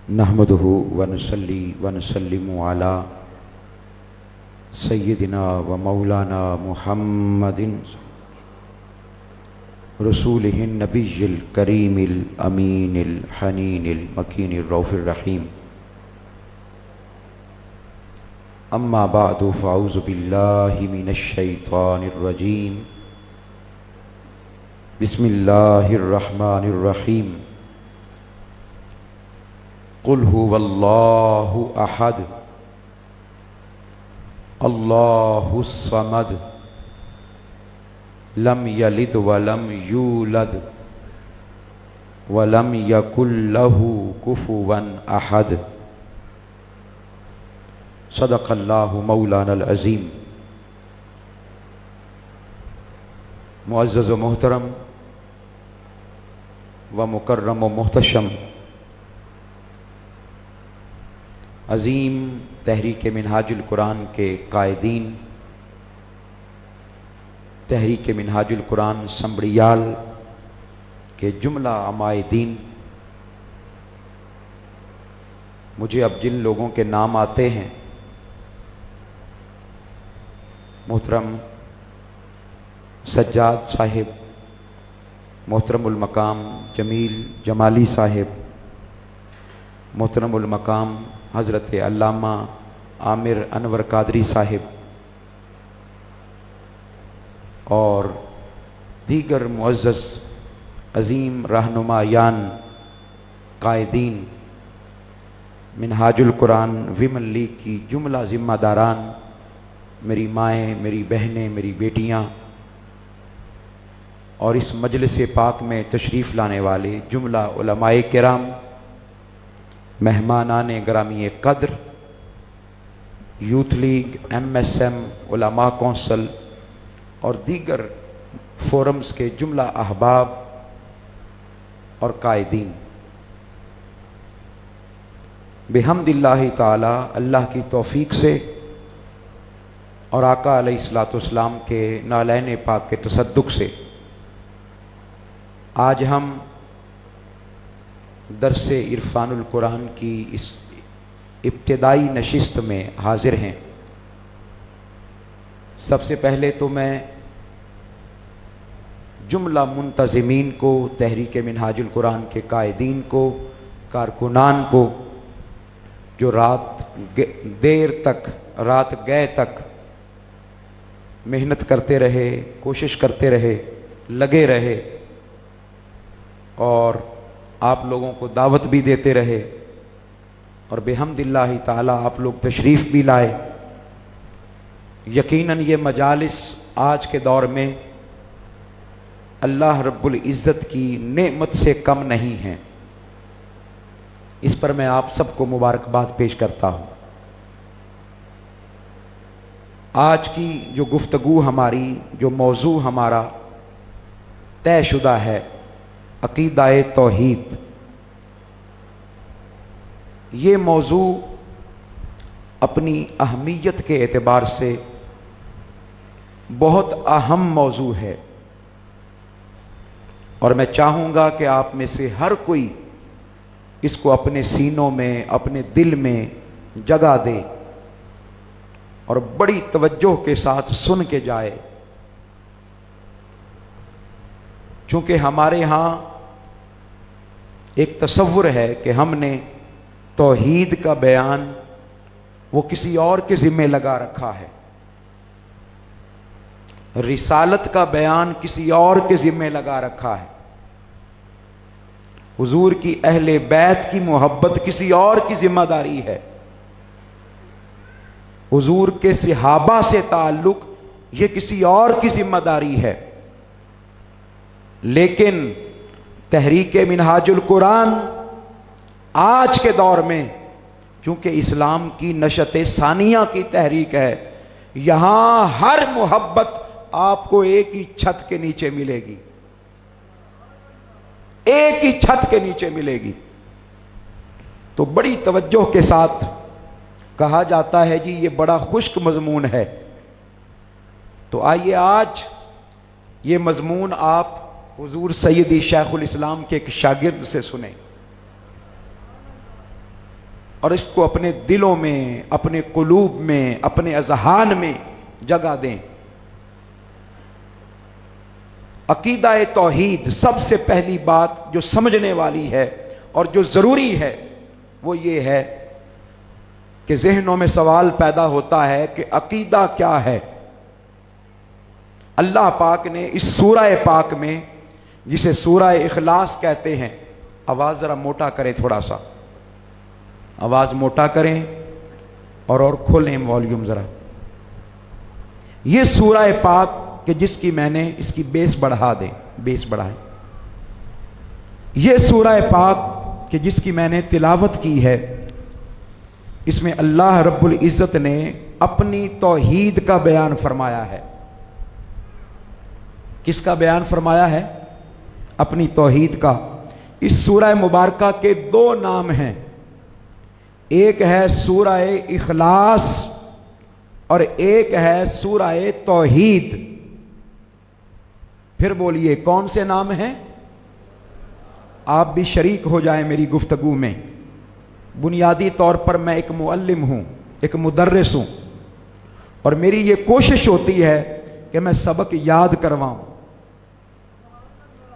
نحمدہ ونصلی ونسلم علی سیدنا و مولانا محمد رسولہ النبی الکریم الامین الحنین المکین الرؤوف الرحیم اما بعد فاعوذ باللہ من الشیطان الرجیم بسم اللہ الرحمن الرحیم قل هو اللہ احد اللہ الصمد لم یلد ولم یولد ولم یکن له کفوا احد صدق اللہ مولانا العظیم۔ معزز و محترم و مکرم و محتشم عظیم تحریک منہاج القرآن کے قائدین، تحریک منہاج القرآن سنبڑیال کے جملہ عمائدین، مجھے اب جن لوگوں کے نام آتے ہیں، محترم سجاد صاحب، محترم المقام جمیل جمالی صاحب، محترم المقام حضرت علامہ عامر انور قادری صاحب اور دیگر معزز عظیم رہنمایان قائدین منہاج القرآن ویمن لیگ کی جملہ ذمہ داران، میری مائیں، میری بہنیں، میری بیٹیاں، اور اس مجلس پاک میں تشریف لانے والے جملہ علماء کرام، مہمانان گرامی قدر، youth league, M S M, علماء کونسل اور دیگر فورمز کے جملہ احباب اور قائدین، بحمد اللہ تعالی، اللہ کی توفیق سے اور آقا علیہ الصلوۃ والسلام کے نالین پاک کے تصدق سے آج ہم درس عرفان القرآن کی اس ابتدائی نشست میں حاضر ہیں۔ سب سے پہلے تو میں جملہ منتظمین کو، تحریک منہاج القرآن کے قائدین کو، کارکنان کو، جو رات گئے تک محنت کرتے رہے، کوشش کرتے رہے، لگے رہے اور آپ لوگوں کو دعوت بھی دیتے رہے، اور بحمد اللہ تعالی آپ لوگ تشریف بھی لائے۔ یقیناً یہ مجالس آج کے دور میں اللہ رب العزت کی نعمت سے کم نہیں ہیں، اس پر میں آپ سب کو مبارکباد پیش کرتا ہوں۔ آج کی جو گفتگو ہماری، جو موضوع ہمارا طے شدہ ہے، عقیدہ توحید، یہ موضوع اپنی اہمیت کے اعتبار سے بہت اہم موضوع ہے، اور میں چاہوں گا کہ آپ میں سے ہر کوئی اس کو اپنے سینوں میں، اپنے دل میں جگہ دے اور بڑی توجہ کے ساتھ سن کے جائے، چونکہ ہمارے ہاں ایک تصور ہے کہ ہم نے توحید کا بیان وہ کسی اور کے ذمہ لگا رکھا ہے، رسالت کا بیان کسی اور کے ذمہ لگا رکھا ہے، حضور کی اہل بیت کی محبت کسی اور کی ذمہ داری ہے، حضور کے صحابہ سے تعلق یہ کسی اور کی ذمہ داری ہے۔ لیکن تحریک منہاج القرآن آج کے دور میں، چونکہ اسلام کی نشأت ثانیہ کی تحریک ہے، یہاں ہر محبت آپ کو ایک ہی چھت کے نیچے ملے گی، ایک ہی چھت کے نیچے ملے گی۔ تو بڑی توجہ کے ساتھ کہا جاتا ہے جی یہ بڑا خشک مضمون ہے، تو آئیے آج یہ مضمون آپ حضور سیدی شیخ الاسلام کے ایک شاگرد سے سنیں۔ اور اس کو اپنے دلوں میں، اپنے قلوب میں، اپنے اذہان میں جگہ دیں۔ عقیدہ توحید سب سے پہلی بات جو سمجھنے والی ہے اور جو ضروری ہے وہ یہ ہے کہ ذہنوں میں سوال پیدا ہوتا ہے کہ عقیدہ کیا ہے۔ اللہ پاک نے اس سورہ پاک میں، جسے سورہ اخلاص کہتے ہیں، آواز ذرا موٹا کریں، تھوڑا سا آواز موٹا کریں اور کھولیں والیوم ذرا۔ یہ سورہ پاک کہ جس کی میں نے اس کی بیس بڑھا دیں، بیس بڑھائیں۔ یہ سورہ پاک کہ جس کی میں نے تلاوت کی ہے، اس میں اللہ رب العزت نے اپنی توحید کا بیان فرمایا ہے۔ کس کا بیان فرمایا ہے؟ اپنی توحید کا۔ اس سورہ مبارکہ کے دو نام ہیں، ایک ہے سورہ اخلاص اور ایک ہے سورہ توحید۔ پھر بولیے کون سے نام ہیں؟ آپ بھی شریک ہو جائیں میری گفتگو میں۔ بنیادی طور پر میں ایک معلم ہوں، ایک مدرس ہوں، اور میری یہ کوشش ہوتی ہے کہ میں سبق یاد کرواؤں۔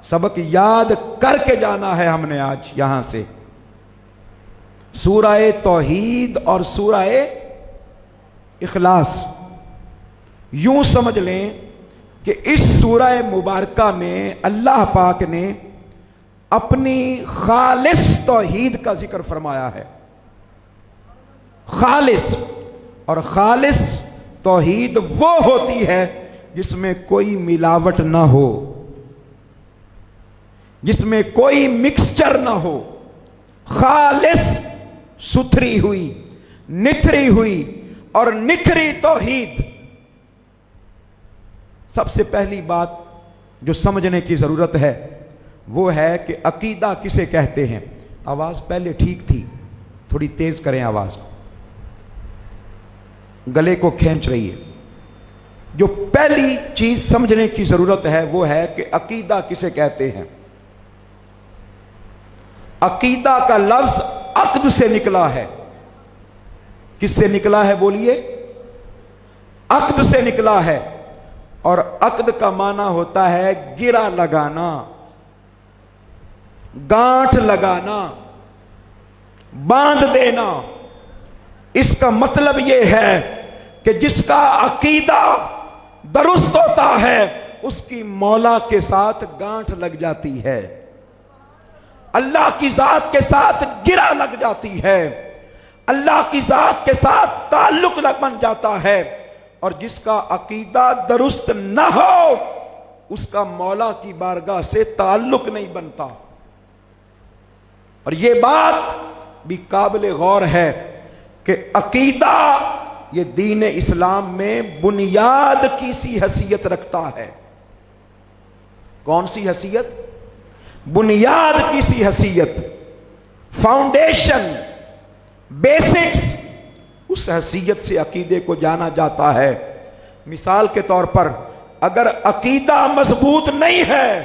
سبق یاد کر کے جانا ہے ہم نے آج یہاں سے۔ سورہ توحید اور سورہ اخلاص، یوں سمجھ لیں کہ اس سورہ مبارکہ میں اللہ پاک نے اپنی خالص توحید کا ذکر فرمایا ہے۔ خالص، اور خالص توحید وہ ہوتی ہے جس میں کوئی ملاوٹ نہ ہو، جس میں کوئی مکسچر نہ ہو، خالص ستھری ہوئی، نتھری ہوئی اور نکھری توحید۔ سب سے پہلی بات جو سمجھنے کی ضرورت ہے وہ ہے کہ عقیدہ کسے کہتے ہیں۔ آواز پہلے ٹھیک تھی، تھوڑی تیز کریں آواز، گلے کو کھینچ رہی ہے۔ جو پہلی چیز سمجھنے کی ضرورت ہے وہ ہے کہ عقیدہ کسے کہتے ہیں۔ عقیدہ کا لفظ عقد سے نکلا ہے۔ کس سے نکلا ہے بولیے؟ عقد سے نکلا ہے، اور عقد کا معنی ہوتا ہے گرہ لگانا، گانٹھ لگانا، باندھ دینا۔ اس کا مطلب یہ ہے کہ جس کا عقیدہ درست ہوتا ہے اس کی مولا کے ساتھ گانٹھ لگ جاتی ہے، اللہ کی ذات کے ساتھ گرہ لگ جاتی ہے، اللہ کی ذات کے ساتھ تعلق بن جاتا ہے۔ اور جس کا عقیدہ درست نہ ہو اس کا مولا کی بارگاہ سے تعلق نہیں بنتا۔ اور یہ بات بھی قابل غور ہے کہ عقیدہ یہ دین اسلام میں بنیاد کی سی حیثیت رکھتا ہے۔ کون سی حیثیت؟ بنیاد کی سی حیثیت، فاؤنڈیشن، بیسکس، اس حیثیت سے عقیدے کو جانا جاتا ہے۔ مثال کے طور پر اگر عقیدہ مضبوط نہیں ہے،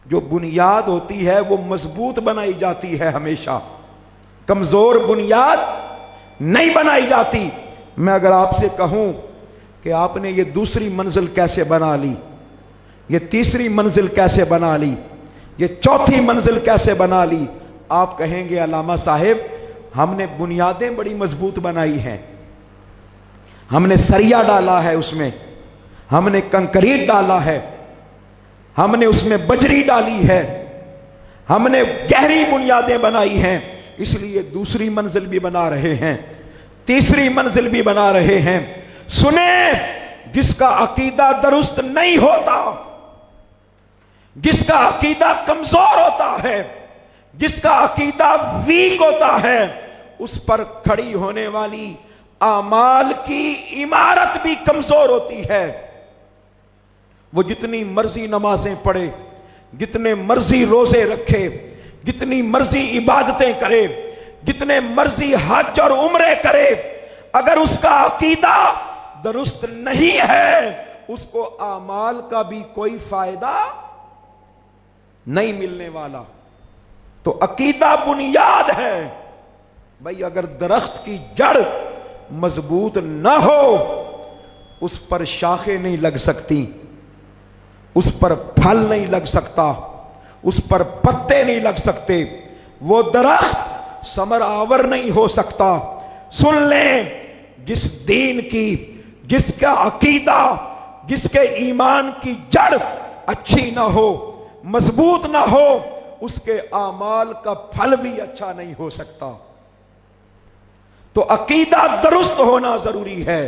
جو بنیاد ہوتی ہے وہ مضبوط بنائی جاتی ہے ہمیشہ، کمزور بنیاد نہیں بنائی جاتی۔ میں اگر آپ سے کہوں کہ آپ نے یہ دوسری منزل کیسے بنا لی، یہ تیسری منزل کیسے بنا لی، یہ چوتھی منزل کیسے بنا لی، آپ کہیں گے علامہ صاحب ہم نے بنیادیں بڑی مضبوط بنائی ہیں، ہم نے سریا ڈالا ہے، اس میں ہم نے کنکریٹ ڈالا ہے، ہم نے اس میں بجری ڈالی ہے، ہم نے گہری بنیادیں بنائی ہیں، اس لیے دوسری منزل بھی بنا رہے ہیں، تیسری منزل بھی بنا رہے ہیں۔ سنیں، جس کا عقیدہ درست نہیں ہوتا، جس کا عقیدہ کمزور ہوتا ہے، جس کا عقیدہ ویک ہوتا ہے، اس پر کھڑی ہونے والی اعمال کی عمارت بھی کمزور ہوتی ہے۔ وہ جتنی مرضی نمازیں پڑھے، جتنے مرضی روزے رکھے، جتنی مرضی عبادتیں کرے، جتنے مرضی حج اور عمرے کرے، اگر اس کا عقیدہ درست نہیں ہے اس کو اعمال کا بھی کوئی فائدہ نہیں ملنے والا۔ تو عقیدہ بنیاد ہے، بھائی اگر درخت کی جڑ مضبوط نہ ہو اس پر شاخیں نہیں لگ سکتی، اس پر پھل نہیں لگ سکتا، اس پر پتے نہیں لگ سکتے، وہ درخت ثمر آور نہیں ہو سکتا۔ سن لیں، جس دین کی، جس کا عقیدہ، جس کے ایمان کی جڑ اچھی نہ ہو، مضبوط نہ ہو، اس کے اعمال کا پھل بھی اچھا نہیں ہو سکتا۔ تو عقیدہ درست ہونا ضروری ہے۔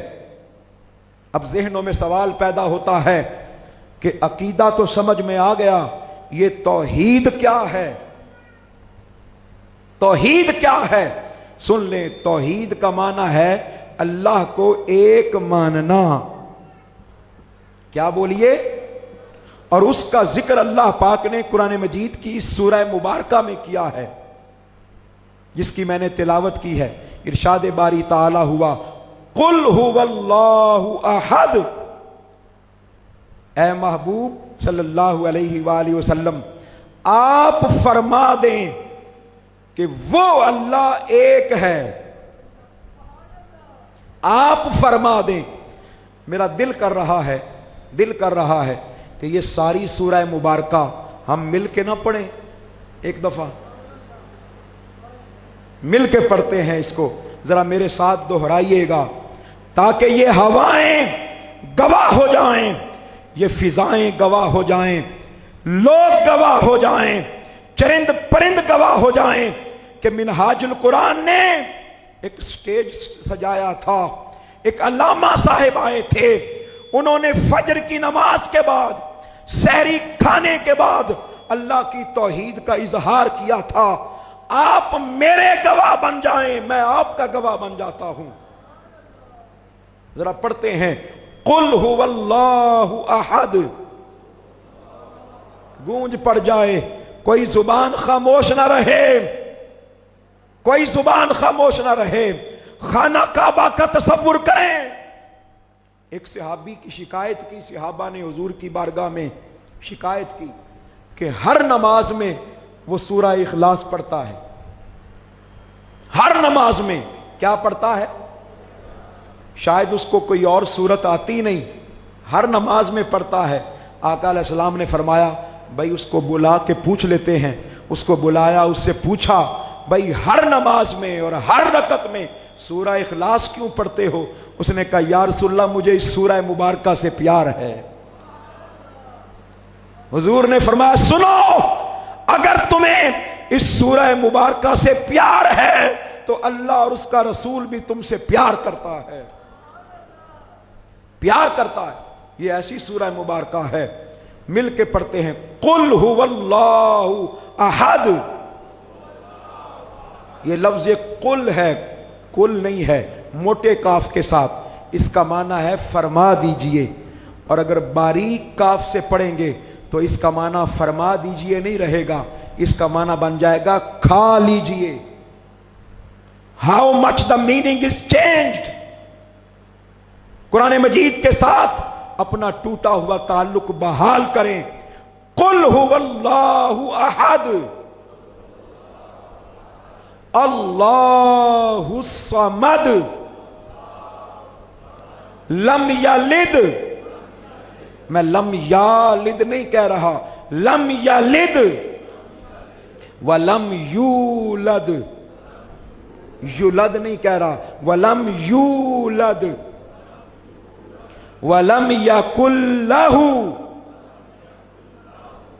اب ذہنوں میں سوال پیدا ہوتا ہے کہ عقیدہ تو سمجھ میں آ گیا، یہ توحید کیا ہے؟ توحید کیا ہے؟ سن لیں، توحید کا معنی ہے اللہ کو ایک ماننا۔ کیا بولیے؟ اور اس کا ذکر اللہ پاک نے قرآن مجید کی اس سورہ مبارکہ میں کیا ہے، جس کی میں نے تلاوت کی ہے۔ ارشاد باری تعالی ہوا، قل هو اللہ احد۔ اے محبوب صلی اللہ علیہ وآلہ وسلم، آپ فرما دیں کہ وہ اللہ ایک ہے۔ آپ فرما دیں۔ میرا دل کر رہا ہے کہ یہ ساری سورہ مبارکہ ہم مل کے نہ پڑھیں، ایک دفعہ مل کے پڑھتے ہیں اس کو، ذرا میرے ساتھ دہرائیے گا تاکہ یہ ہوائیں گواہ ہو جائیں، یہ فضائیں گواہ ہو جائیں، لوگ گواہ ہو جائیں، چرند پرند گواہ ہو جائیں کہ منہاج القرآن نے ایک سٹیج سجایا تھا، ایک علامہ صاحب آئے تھے، انہوں نے فجر کی نماز کے بعد، سحری کھانے کے بعد اللہ کی توحید کا اظہار کیا تھا۔ آپ میرے گواہ بن جائیں، میں آپ کا گواہ بن جاتا ہوں۔ ذرا پڑھتے ہیں، قل هو اللہ احد۔ گونج پڑ جائے، کوئی زبان خاموش نہ رہے، کوئی زبان خاموش نہ رہے۔ خانہ کعبہ کا تصور کریں، ایک صحابی کی شکایت کی، صحابہ نے حضور کی بارگاہ میں شکایت کی کہ ہر نماز میں وہ سورہ اخلاص پڑھتا ہے، ہر نماز میں کیا پڑھتا ہے؟ شاید اس کو کوئی اور سورت آتی نہیں، ہر نماز میں پڑھتا ہے۔ آقا علیہ السلام نے فرمایا بھائی اس کو بلا کے پوچھ لیتے ہیں۔ اس کو بلایا، اس سے پوچھا بھائی ہر نماز میں اور ہر رکعت میں سورہ اخلاص کیوں پڑھتے ہو؟ اس نے کہا یا رسول اللہ مجھے اس سورہ مبارکہ سے پیار ہے۔ حضور نے فرمایا سنو، اگر تمہیں اس سورہ مبارکہ سے پیار ہے تو اللہ اور اس کا رسول بھی تم سے پیار کرتا ہے، پیار کرتا ہے۔ یہ ایسی سورہ مبارکہ ہے، مل کے پڑھتے ہیں، قل هو اللہ احد۔ یہ لفظ قل ہے، کل نہیں ہے، موٹے کاف کے ساتھ، اس کا معنی ہے فرما دیجئے، اور اگر باریک کاف سے پڑھیں گے تو اس کا معنی فرما دیجئے نہیں رہے گا، اس کا معنی بن جائے گا کھا لیجئے۔ How much the meaning is changed۔ قرآن مجید کے ساتھ اپنا ٹوٹا ہوا تعلق بحال کریں۔ قل هو اللہ احد اللہ الصمد لم یلد، میں لم یالد نہیں کہہ رہا، لم یلد ولم یولد، یولد نہیں کہہ رہا، ولم یولد ولم یکن لہ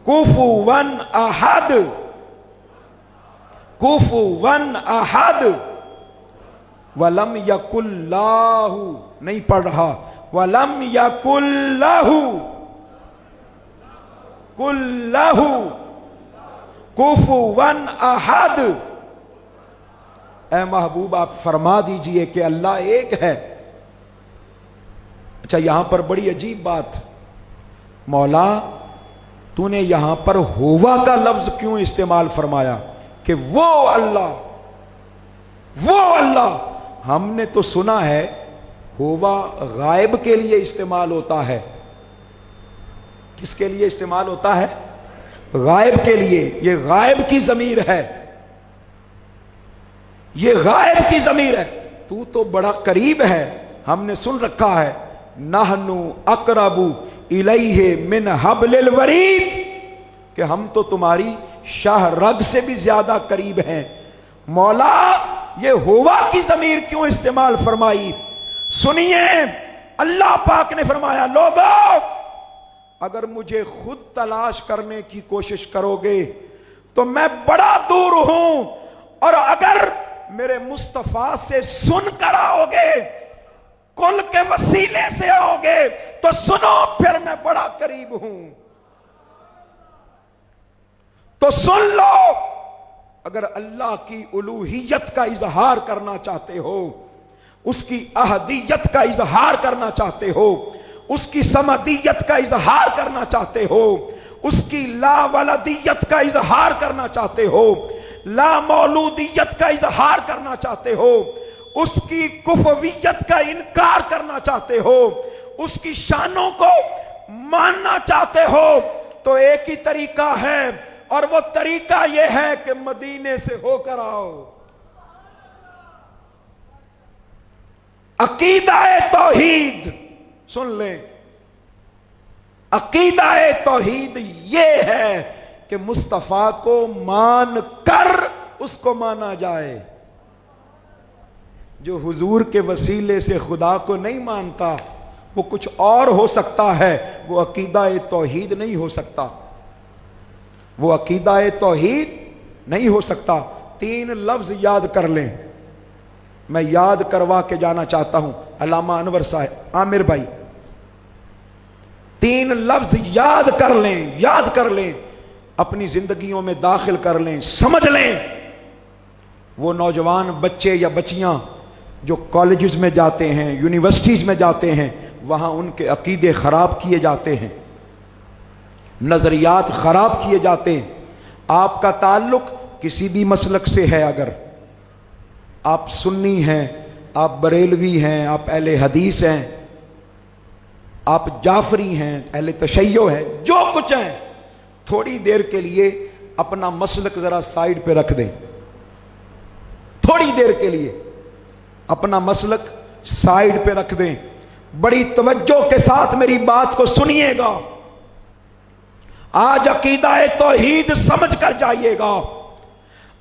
کفوا احد، کفوا احد ولم یکن لہ نہیں پڑھ رہا، ولم یکن لہ کن لہ کفوا احد۔ اے محبوب آپ فرما دیجئے کہ اللہ ایک ہے۔ اچھا یہاں پر بڑی عجیب بات، مولا تو نے یہاں پر ہوا کا لفظ کیوں استعمال فرمایا کہ وہ اللہ، وہ اللہ؟ ہم نے تو سنا ہے ہوا غائب کے لیے استعمال ہوتا ہے۔ کس کے لیے استعمال ہوتا ہے؟ غائب کے لیے۔ یہ غائب کی ضمیر ہے، یہ غائب کی ضمیر ہے، تو بڑا قریب ہے، ہم نے سن رکھا ہے نحنو اقرب الیہ من حبل الورید، کہ ہم تو تمہاری شاہ رگ سے بھی زیادہ قریب ہیں۔ مولا یہ ہوا کی ضمیر کیوں استعمال فرمائی؟ سنیے، اللہ پاک نے فرمایا لوگو اگر مجھے خود تلاش کرنے کی کوشش کرو گے تو میں بڑا دور ہوں، اور اگر میرے مصطفیٰ سے سن کر آؤ گے، کل کے وسیلے سے آؤ گے تو سنو پھر میں بڑا قریب ہوں۔ تو سن لو، اگر اللہ کی الوہیت کا اظہار کرنا چاہتے ہو، اس کی احدیت کا اظہار کرنا چاہتے ہو، اس کی صمدیت کا اظہار کرنا چاہتے ہو، اس کی لا ولدیت کا اظہار کرنا چاہتے ہو، لا مولودیت کا اظہار کرنا چاہتے ہو، اس کی کفویت کا انکار کرنا چاہتے ہو، اس کی شانوں کو ماننا چاہتے ہو، تو ایک ہی طریقہ ہے، اور وہ طریقہ یہ ہے کہ مدینے سے ہو کر آؤ۔ عقیدہ توحید سن لیں، عقیدہ توحید یہ ہے کہ مصطفیٰ کو مان کر اس کو مانا جائے۔ جو حضور کے وسیلے سے خدا کو نہیں مانتا وہ کچھ اور ہو سکتا ہے، وہ عقیدہ توحید نہیں ہو سکتا، وہ عقیدہ توحید نہیں ہو سکتا۔ 3 لفظ یاد کر لیں، میں یاد کروا کے جانا چاہتا ہوں علامہ انور صاحب، عامر بھائی، 3 لفظ یاد کر لیں، یاد کر لیں، اپنی زندگیوں میں داخل کر لیں، سمجھ لیں۔ وہ نوجوان بچے یا بچیاں جو کالجز میں جاتے ہیں، یونیورسٹیز میں جاتے ہیں، وہاں ان کے عقیدے خراب کیے جاتے ہیں، نظریات خراب کیے جاتے ہیں۔ آپ کا تعلق کسی بھی مسلک سے ہے، اگر آپ سنی ہیں، آپ بریلوی ہیں، آپ اہل حدیث ہیں، آپ جعفری ہیں، اہل تشیع ہیں، جو کچھ ہیں، تھوڑی دیر کے لیے اپنا مسلک ذرا سائیڈ پہ رکھ دیں، تھوڑی دیر کے لیے اپنا مسلک سائیڈ پہ رکھ دیں، بڑی توجہ کے ساتھ میری بات کو سنیے گا۔ آج عقیدہ توحید سمجھ کر جائیے گا،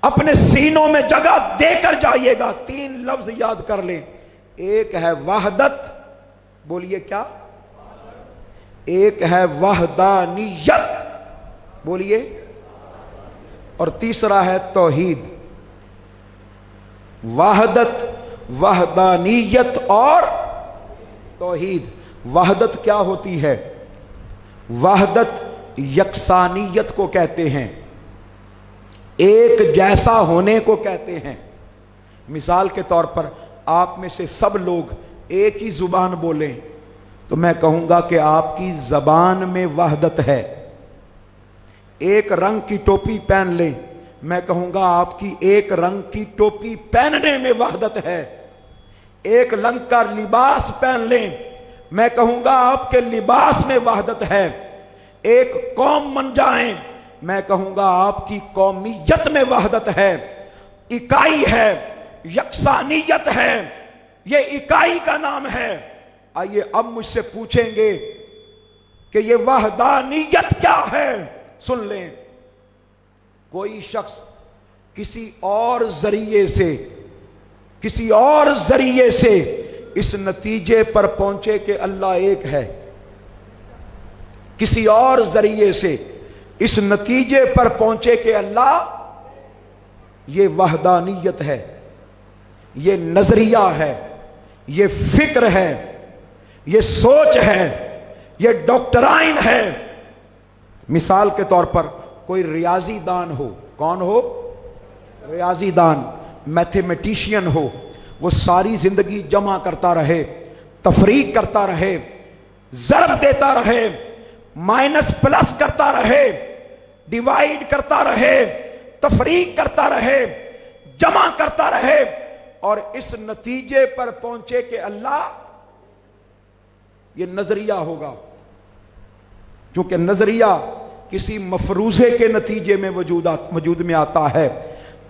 اپنے سینوں میں جگہ دے کر جائیے گا۔ 3 لفظ یاد کر لیں، ایک ہے وحدت، بولیے کیا؟ ایک ہے وحدانیت، بولیے، اور تیسرا ہے توحید۔ وحدت، وحدانیت اور توحید۔ وحدت کیا ہوتی ہے؟ وحدت یکسانیت کو کہتے ہیں، ایک جیسا ہونے کو کہتے ہیں۔ مثال کے طور پر آپ میں سے سب لوگ ایک ہی زبان بولیں تو میں کہوں گا کہ آپ کی زبان میں وحدت ہے۔ ایک رنگ کی ٹوپی پہن لیں، میں کہوں گا آپ کی ایک رنگ کی ٹوپی پہننے میں وحدت ہے۔ ایک رنگ کا لباس پہن لیں، میں کہوں گا آپ کے لباس میں وحدت ہے۔ ایک قوم بن جائیں، میں کہوں گا آپ کی قومیت میں وحدت ہے، اکائی ہے، یکسانیت ہے، یہ اکائی کا نام ہے۔ آئیے اب مجھ سے پوچھیں گے کہ یہ وحدانیت کیا ہے؟ سن لیں، کوئی شخص کسی اور ذریعے سے اس نتیجے پر پہنچے کہ اللہ ایک ہے، کسی اور ذریعے سے اس نتیجے پر پہنچے کہ اللہ، یہ وحدانیت ہے، یہ نظریہ ہے، یہ فکر ہے، یہ سوچ ہے، یہ ڈاکٹرائن ہے۔ مثال کے طور پر کوئی ریاضی دان ہو، کون ہو؟ ریاضی دان، میتھمیٹیشین ہو، وہ ساری زندگی جمع کرتا رہے، تفریق کرتا رہے، ضرب دیتا رہے، مائنس پلس کرتا رہے، ڈیوائیڈ کرتا رہے، تفریق کرتا رہے، جمع کرتا رہے، اور اس نتیجے پر پہنچے کہ اللہ، یہ نظریہ ہوگا، کیونکہ نظریہ کسی مفروضے کے نتیجے میں وجود میں آتا ہے۔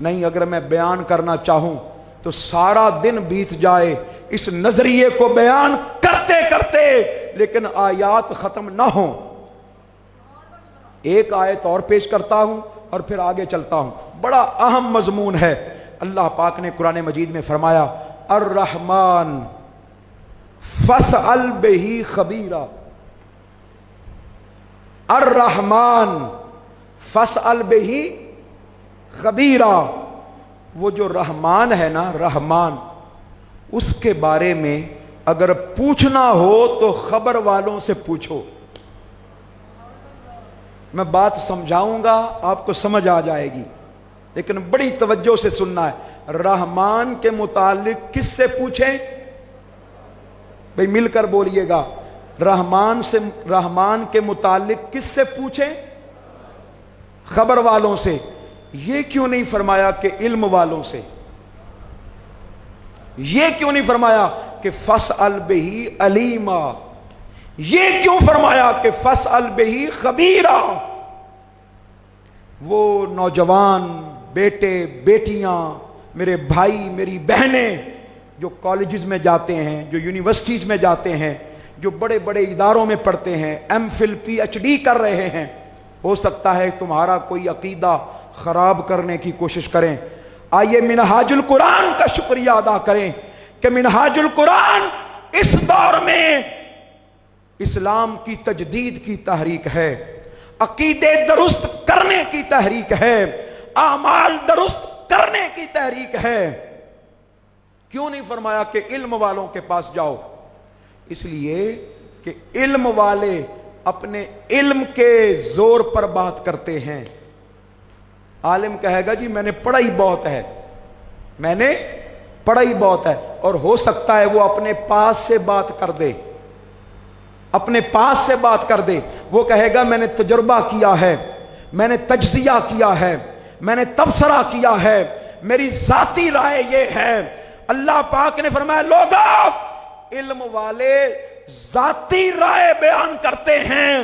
نہیں، اگر میں بیان کرنا چاہوں تو سارا دن بیت جائے اس نظریے کو بیان کرتے کرتے، لیکن آیات ختم نہ ہوں۔ ایک آیت اور پیش کرتا ہوں اور پھر آگے چلتا ہوں، بڑا اہم مضمون ہے۔ اللہ پاک نے قرآن مجید میں فرمایا الرحمن فاسأل بہ خبیرا، الرحمن فاسأل بہ خبیرا، وہ جو رحمان ہے نا، رحمان، اس کے بارے میں اگر پوچھنا ہو تو خبر والوں سے پوچھو۔ میں بات سمجھاؤں گا، آپ کو سمجھ آ جائے گی، لیکن بڑی توجہ سے سننا ہے۔ رحمان کے متعلق کس سے پوچھیں؟ بھئی مل کر بولیے گا، رحمان کے متعلق کس سے پوچھیں؟ خبر والوں سے۔ یہ کیوں نہیں فرمایا کہ علم والوں سے؟ یہ کیوں نہیں فرمایا کہ فاسأل بہ علیما؟ یہ کیوں فرمایا کہ فاسأل بہ خبیرا؟ وہ نوجوان بیٹے بیٹیاں، میرے بھائی میری بہنیں جو کالجز میں جاتے ہیں، جو یونیورسٹیز میں جاتے ہیں، جو بڑے بڑے اداروں میں پڑھتے ہیں، M Phil P H D کر رہے ہیں، ہو سکتا ہے تمہارا کوئی عقیدہ خراب کرنے کی کوشش کریں۔ آئیے منہاج القرآن کا شکریہ ادا کریں کہ منہاج القرآن اس دور میں اسلام کی تجدید کی تحریک ہے، عقیدے درست کرنے کی تحریک ہے، اعمال درست کرنے کی تحریک ہے۔ کیوں نہیں فرمایا کہ علم والوں کے پاس جاؤ؟ اس لیے کہ علم والے اپنے علم کے زور پر بات کرتے ہیں۔ عالم کہے گا جی میں نے پڑھائی بہت ہے، میں نے پڑھائی بہت ہے، اور ہو سکتا ہے وہ اپنے پاس سے بات کر دے، اپنے پاس سے بات کر دے۔ وہ کہے گا میں نے تجربہ کیا ہے، میں نے تجزیہ کیا ہے، میں نے تبصرہ کیا ہے، میری ذاتی رائے یہ ہے۔ اللہ پاک نے فرمایا لوگوں، علم والے ذاتی رائے بیان کرتے ہیں،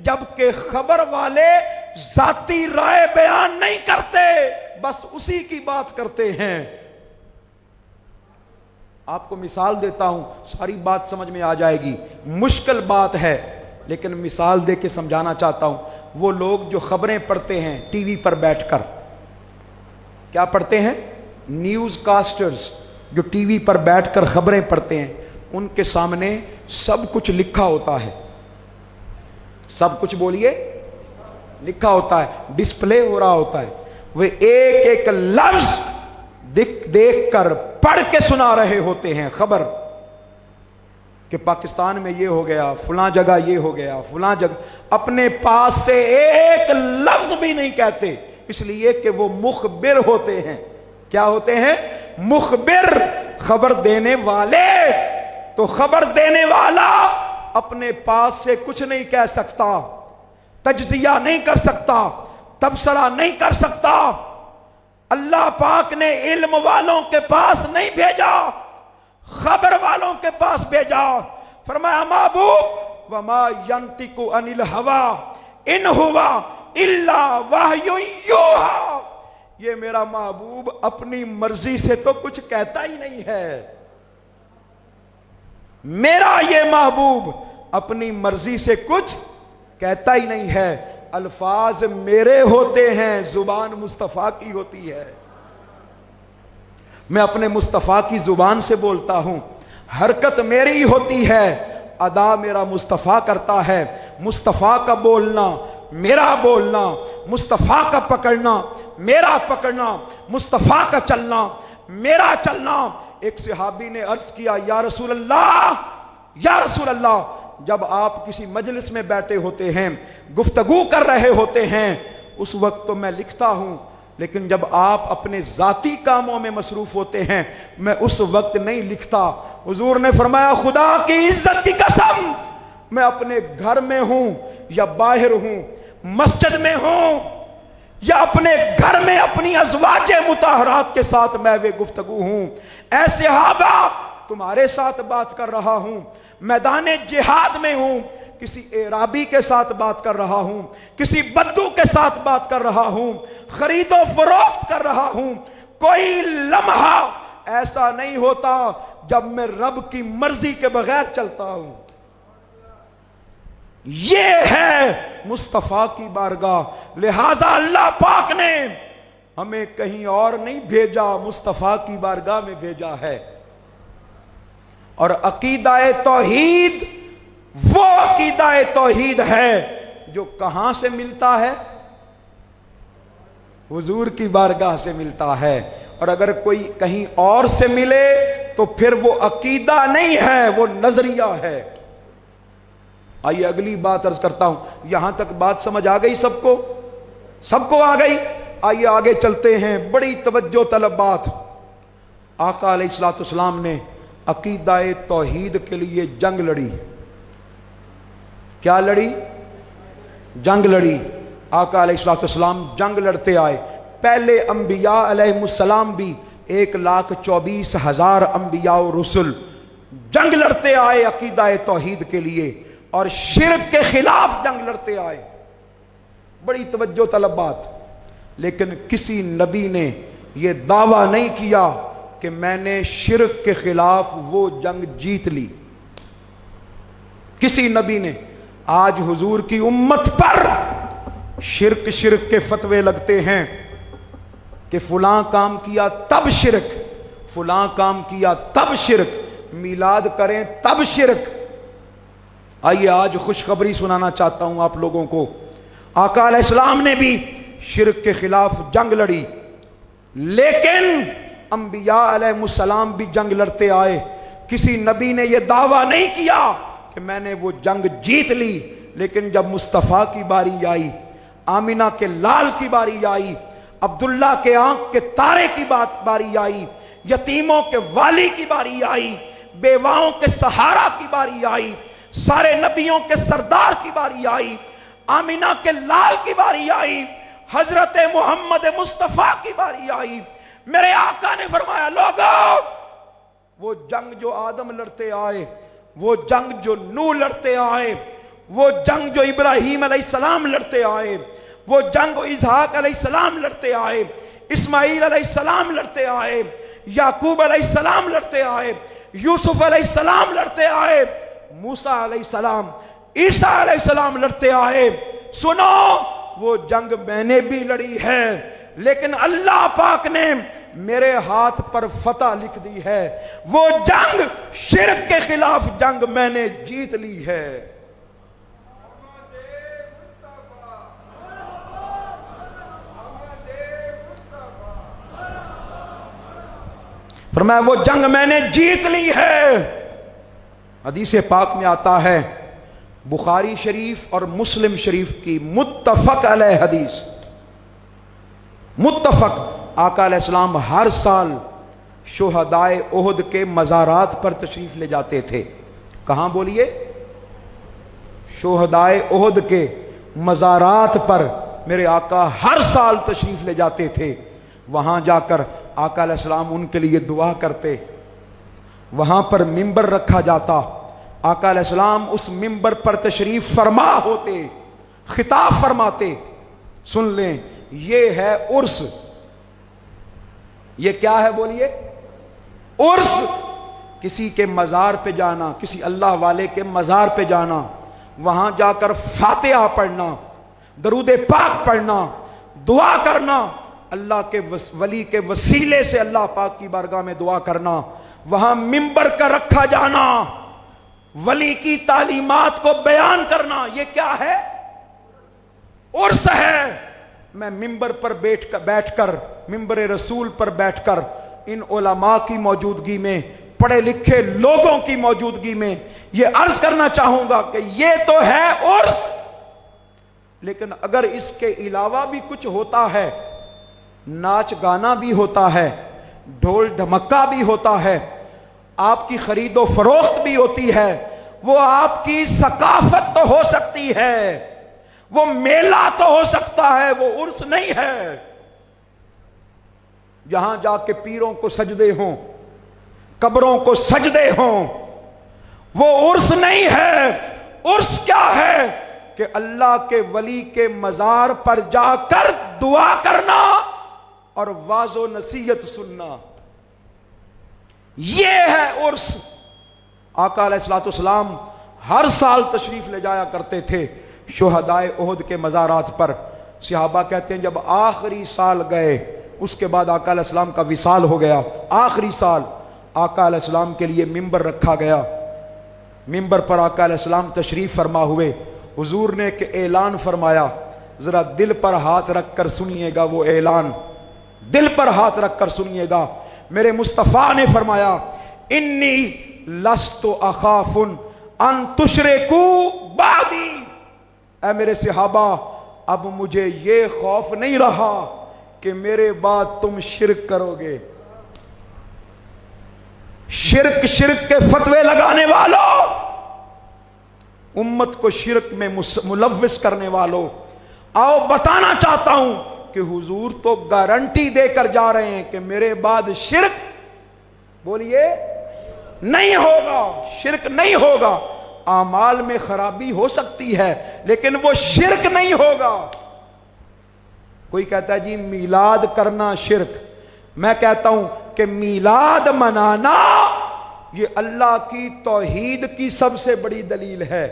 جبکہ خبر والے ذاتی رائے بیان نہیں کرتے، بس اسی کی بات کرتے ہیں۔ آپ کو مثال دیتا ہوں، ساری بات سمجھ میں آ جائے گی، مشکل بات ہے لیکن مثال دے کے سمجھانا چاہتا ہوں۔ وہ لوگ جو خبریں پڑھتے ہیں ٹی وی پر بیٹھ کر، کیا پڑھتے ہیں؟ نیوز کاسٹرز جو ٹی وی پر بیٹھ کر خبریں پڑھتے ہیں، ان کے سامنے سب کچھ لکھا ہوتا ہے، سب کچھ بولیے لکھا ہوتا ہے، ڈسپلے ہو رہا ہوتا ہے۔ وہ ایک ایک لفظ دیکھ کر پڑھ کے سنا رہے ہوتے ہیں خبر، کہ پاکستان میں یہ ہو گیا، فلاں جگہ یہ ہو گیا، فلاں جگہ۔ اپنے پاس سے ایک لفظ بھی نہیں کہتے، اس لیے کہ وہ مخبر ہوتے ہیں۔ کیا ہوتے ہیں؟ مخبر، خبر دینے والے۔ تو خبر دینے والا اپنے پاس سے کچھ نہیں کہہ سکتا، تجزیہ نہیں کر سکتا، تبصرہ نہیں کر سکتا۔ اللہ پاک نے علم والوں کے پاس نہیں بھیجا، خبر والوں کے پاس بھیجا۔ فرمایا محبوب وما ينطق عن الهوى ان هو الا وحی یوحی، یہ میرا محبوب اپنی مرضی سے تو کچھ کہتا ہی نہیں ہے۔ میرا یہ محبوب اپنی مرضی سے کچھ کہتا ہی نہیں ہے۔ الفاظ میرے ہوتے ہیں، زبان مصطفیٰ کی ہوتی ہے۔ میں اپنے مصطفیٰ کی زبان سے بولتا ہوں، حرکت میری ہوتی ہے، ادا میرا مصطفیٰ کرتا ہے۔ مصطفیٰ کا بولنا میرا بولنا، مصطفیٰ کا پکڑنا میرا پکڑنا، مصطفیٰ کا چلنا میرا چلنا۔ ایک صحابی نے عرض کیا یا رسول اللہ، یا رسول اللہ، جب آپ کسی مجلس میں بیٹھے ہوتے ہیں، گفتگو کر رہے ہوتے ہیں، اس وقت تو میں لکھتا ہوں، لیکن جب آپ اپنے ذاتی کاموں میں مصروف ہوتے ہیں میں اس وقت نہیں لکھتا۔ حضور نے فرمایا خدا کی عزت کی قسم، میں اپنے گھر میں ہوں یا باہر ہوں، مسجد میں ہوں یا اپنے گھر میں اپنی ازواج مطہرات کے ساتھ میں گفتگو ہوں، اے صحابہ تمہارے ساتھ بات کر رہا ہوں، میدان جہاد میں ہوں، کسی اعرابی کے ساتھ بات کر رہا ہوں، کسی بدو کے ساتھ بات کر رہا ہوں، خرید و فروخت کر رہا ہوں، کوئی لمحہ ایسا نہیں ہوتا جب میں رب کی مرضی کے بغیر چلتا ہوں۔ یہ ہے مصطفیٰ کی بارگاہ، لہذا اللہ پاک نے ہمیں کہیں اور نہیں بھیجا، مصطفیٰ کی بارگاہ میں بھیجا ہے۔ اور عقیدہ توحید وہ عقیدہ توحید ہے جو کہاں سے ملتا ہے؟ حضور کی بارگاہ سے ملتا ہے۔ اور اگر کوئی کہیں اور سے ملے تو پھر وہ عقیدہ نہیں ہے، وہ نظریہ ہے۔ آئیے اگلی بات عرض کرتا ہوں، یہاں تک بات سمجھ آ گئی سب کو آ گئی؟ آئیے آگے چلتے ہیں، بڑی توجہ طلب بات۔ آقا علیہ الصلوۃ والسلام نے عقیدہ توحید کے لیے جنگ لڑی۔ کیا لڑی؟ جنگ لڑی۔ آقا علیہ الصلوۃ والسلام جنگ لڑتے آئے۔ پہلے انبیاء علیہ السلام بھی 1,24,000 انبیاء و رسل جنگ لڑتے آئے عقیدہ توحید کے لیے، اور شرک کے خلاف جنگ لڑتے آئے۔ بڑی توجہ طلب بات۔ لیکن کسی نبی نے یہ دعویٰ نہیں کیا کہ میں نے شرک کے خلاف وہ جنگ جیت لی۔ کسی نبی نے۔ آج حضور کی امت پر شرک کے فتوے لگتے ہیں کہ فلاں کام کیا تب شرک، فلاں کام کیا تب شرک، میلاد کریں تب شرک۔ آئیے آج خوشخبری سنانا چاہتا ہوں آپ لوگوں کو، آقا علیہ السلام نے بھی شرک کے خلاف جنگ لڑی، لیکن انبیاء علیہ السلام بھی جنگ لڑتے آئے۔ کسی نبی نے یہ دعویٰ نہیں کیا کہ میں نے وہ جنگ جیت لی۔ لیکن جب مصطفیٰ کی باری آئی، آمینہ کے لال کی باری آئی، عبداللہ کے آنکھ کے تارے کی باری آئی، یتیموں کے والی کی باری آئی، بیواؤں کے سہارا کی باری آئی، سارے نبیوں کے سردار کی باری آئی، آمینہ کے لال کی باری آئی، حضرت محمد مصطفیٰ کی باری آئی، میرے آقا نے فرمایا لوگوں، وہ جنگ جو آدم لڑتے آئے، وہ جنگ جو نوح لڑتے آئے، وہ جنگ جو ابراہیم علیہ السلام لڑتے آئے، وہ جنگ اسحاق علیہ السلام لڑتے آئے، اسماعیل علیہ السلام لڑتے آئے، یعقوب علیہ السلام لڑتے آئے، یوسف علیہ السلام لڑتے آئے، موسیٰ علیہ السلام، عیسیٰ علیہ السلام لڑتے آئے۔ سنو، وہ جنگ میں نے بھی لڑی ہے، لیکن اللہ پاک نے میرے ہاتھ پر فتح لکھ دی ہے۔ وہ جنگ، شرک کے خلاف جنگ میں نے جیت لی ہے۔ فرمایا وہ جنگ میں نے جیت لی ہے۔ حدیث پاک میں آتا ہے، بخاری شریف اور مسلم شریف کی متفق علیہ حدیث، متفق، آقا علیہ السلام ہر سال شہدائے احد کے مزارات پر تشریف لے جاتے تھے۔ کہاں بولیے؟ شہدائے احد کے مزارات پر میرے آقا ہر سال تشریف لے جاتے تھے۔ وہاں جا کر آقا علیہ السلام ان کے لیے دعا کرتے، وہاں پر ممبر رکھا جاتا، آقا علیہ السلام اس ممبر پر تشریف فرما ہوتے، خطاب فرماتے۔ سن لیں، یہ ہے عرس۔ یہ کیا ہے بولیے؟ عرس۔ کسی کے مزار پہ جانا، کسی اللہ والے کے مزار پہ جانا، وہاں جا کر فاتحہ پڑھنا، درود پاک پڑھنا، دعا کرنا، اللہ کے ولی کے وسیلے سے اللہ پاک کی بارگاہ میں دعا کرنا، وہاں ممبر کا رکھا جانا، ولی کی تعلیمات کو بیان کرنا، یہ کیا ہے؟ عرس ہے۔ میں ممبر پر بیٹھ کر ممبر رسول پر بیٹھ کر ان علماء کی موجودگی میں، پڑھے لکھے لوگوں کی موجودگی میں یہ عرض کرنا چاہوں گا کہ یہ تو ہے عرس، لیکن اگر اس کے علاوہ بھی کچھ ہوتا ہے، ناچ گانا بھی ہوتا ہے، ڈھول ڈھمکا بھی ہوتا ہے، آپ کی خرید و فروخت بھی ہوتی ہے، وہ آپ کی ثقافت تو ہو سکتی ہے، وہ میلہ تو ہو سکتا ہے، وہ عرس نہیں ہے۔ جہاں جا کے پیروں کو سجدے ہوں، قبروں کو سجدے ہوں، وہ عرس نہیں ہے۔ عرس کیا ہے کہ اللہ کے ولی کے مزار پر جا کر دعا کرنا اور واعظ و نصیحت سننا، یہ ہے عرس۔ آقا علیہ الصلوۃ والسلام ہر سال تشریف لے جایا کرتے تھے شہدائے احد کے مزارات پر۔ صحابہ کہتے ہیں جب آخری سال گئے، اس کے بعد آقا علیہ السلام کا وصال ہو گیا، آخری سال آقا علیہ السلام کے لیے ممبر رکھا گیا، ممبر پر آقا علیہ السلام تشریف فرما ہوئے، حضور نے ایک اعلان فرمایا، ذرا دل پر ہاتھ رکھ کر سنیے گا وہ اعلان، دل پر ہاتھ رکھ کر سنیے گا۔ میرے مصطفیٰ نے فرمایا انی لست اخاف ان تشرکوا بعدی، اے میرے صحابہ اب مجھے یہ خوف نہیں رہا کہ میرے بعد تم شرک کرو گے۔ شرک کے فتوے لگانے والوں، امت کو شرک میں ملوث کرنے والوں، آؤ بتانا چاہتا ہوں کہ حضور تو گارنٹی دے کر جا رہے ہیں کہ میرے بعد شرک، بولیے، نہیں ہوگا، شرک نہیں ہوگا۔ اعمال میں خرابی ہو سکتی ہے لیکن وہ شرک نہیں ہوگا۔ کوئی کہتا ہے جی میلاد کرنا شرک، میں کہتا ہوں کہ میلاد منانا یہ اللہ کی توحید کی سب سے بڑی دلیل ہے،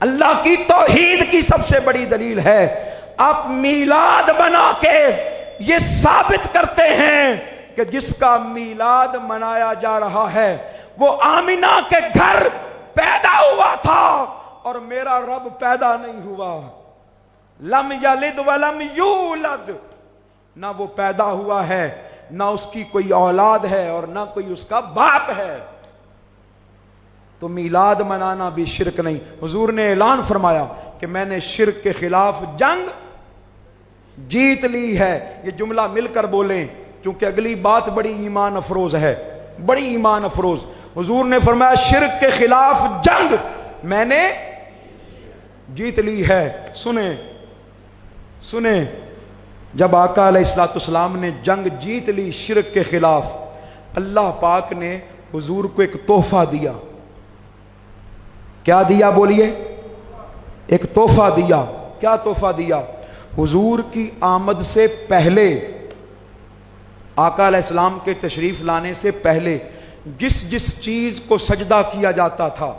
اللہ کی توحید کی سب سے بڑی دلیل ہے۔ آپ میلاد بنا کے یہ ثابت کرتے ہیں کہ جس کا میلاد منایا جا رہا ہے وہ آمینہ کے گھر پیدا ہوا تھا اور میرا رب پیدا نہیں ہوا۔ لم یلد ولم یولد، نہ وہ پیدا ہوا ہے، نہ اس کی کوئی اولاد ہے اور نہ کوئی اس کا باپ ہے، تو میلاد منانا بھی شرک نہیں۔ حضور نے اعلان فرمایا کہ میں نے شرک کے خلاف جنگ جیت لی ہے۔ یہ جملہ مل کر بولیں کیونکہ اگلی بات بڑی ایمان افروز ہے، بڑی ایمان افروز۔ حضور نے فرمایا شرک کے خلاف جنگ میں نے جیت لی ہے۔ سنیں جب آقا علیہ الصلوۃ والسلام نے جنگ جیت لی شرک کے خلاف، اللہ پاک نے حضور کو ایک تحفہ دیا۔ کیا دیا بولیے؟ ایک تحفہ دیا۔ کیا تحفہ دیا؟ حضور کی آمد سے پہلے، آقا علیہ السلام کے تشریف لانے سے پہلے جس چیز کو سجدہ کیا جاتا تھا،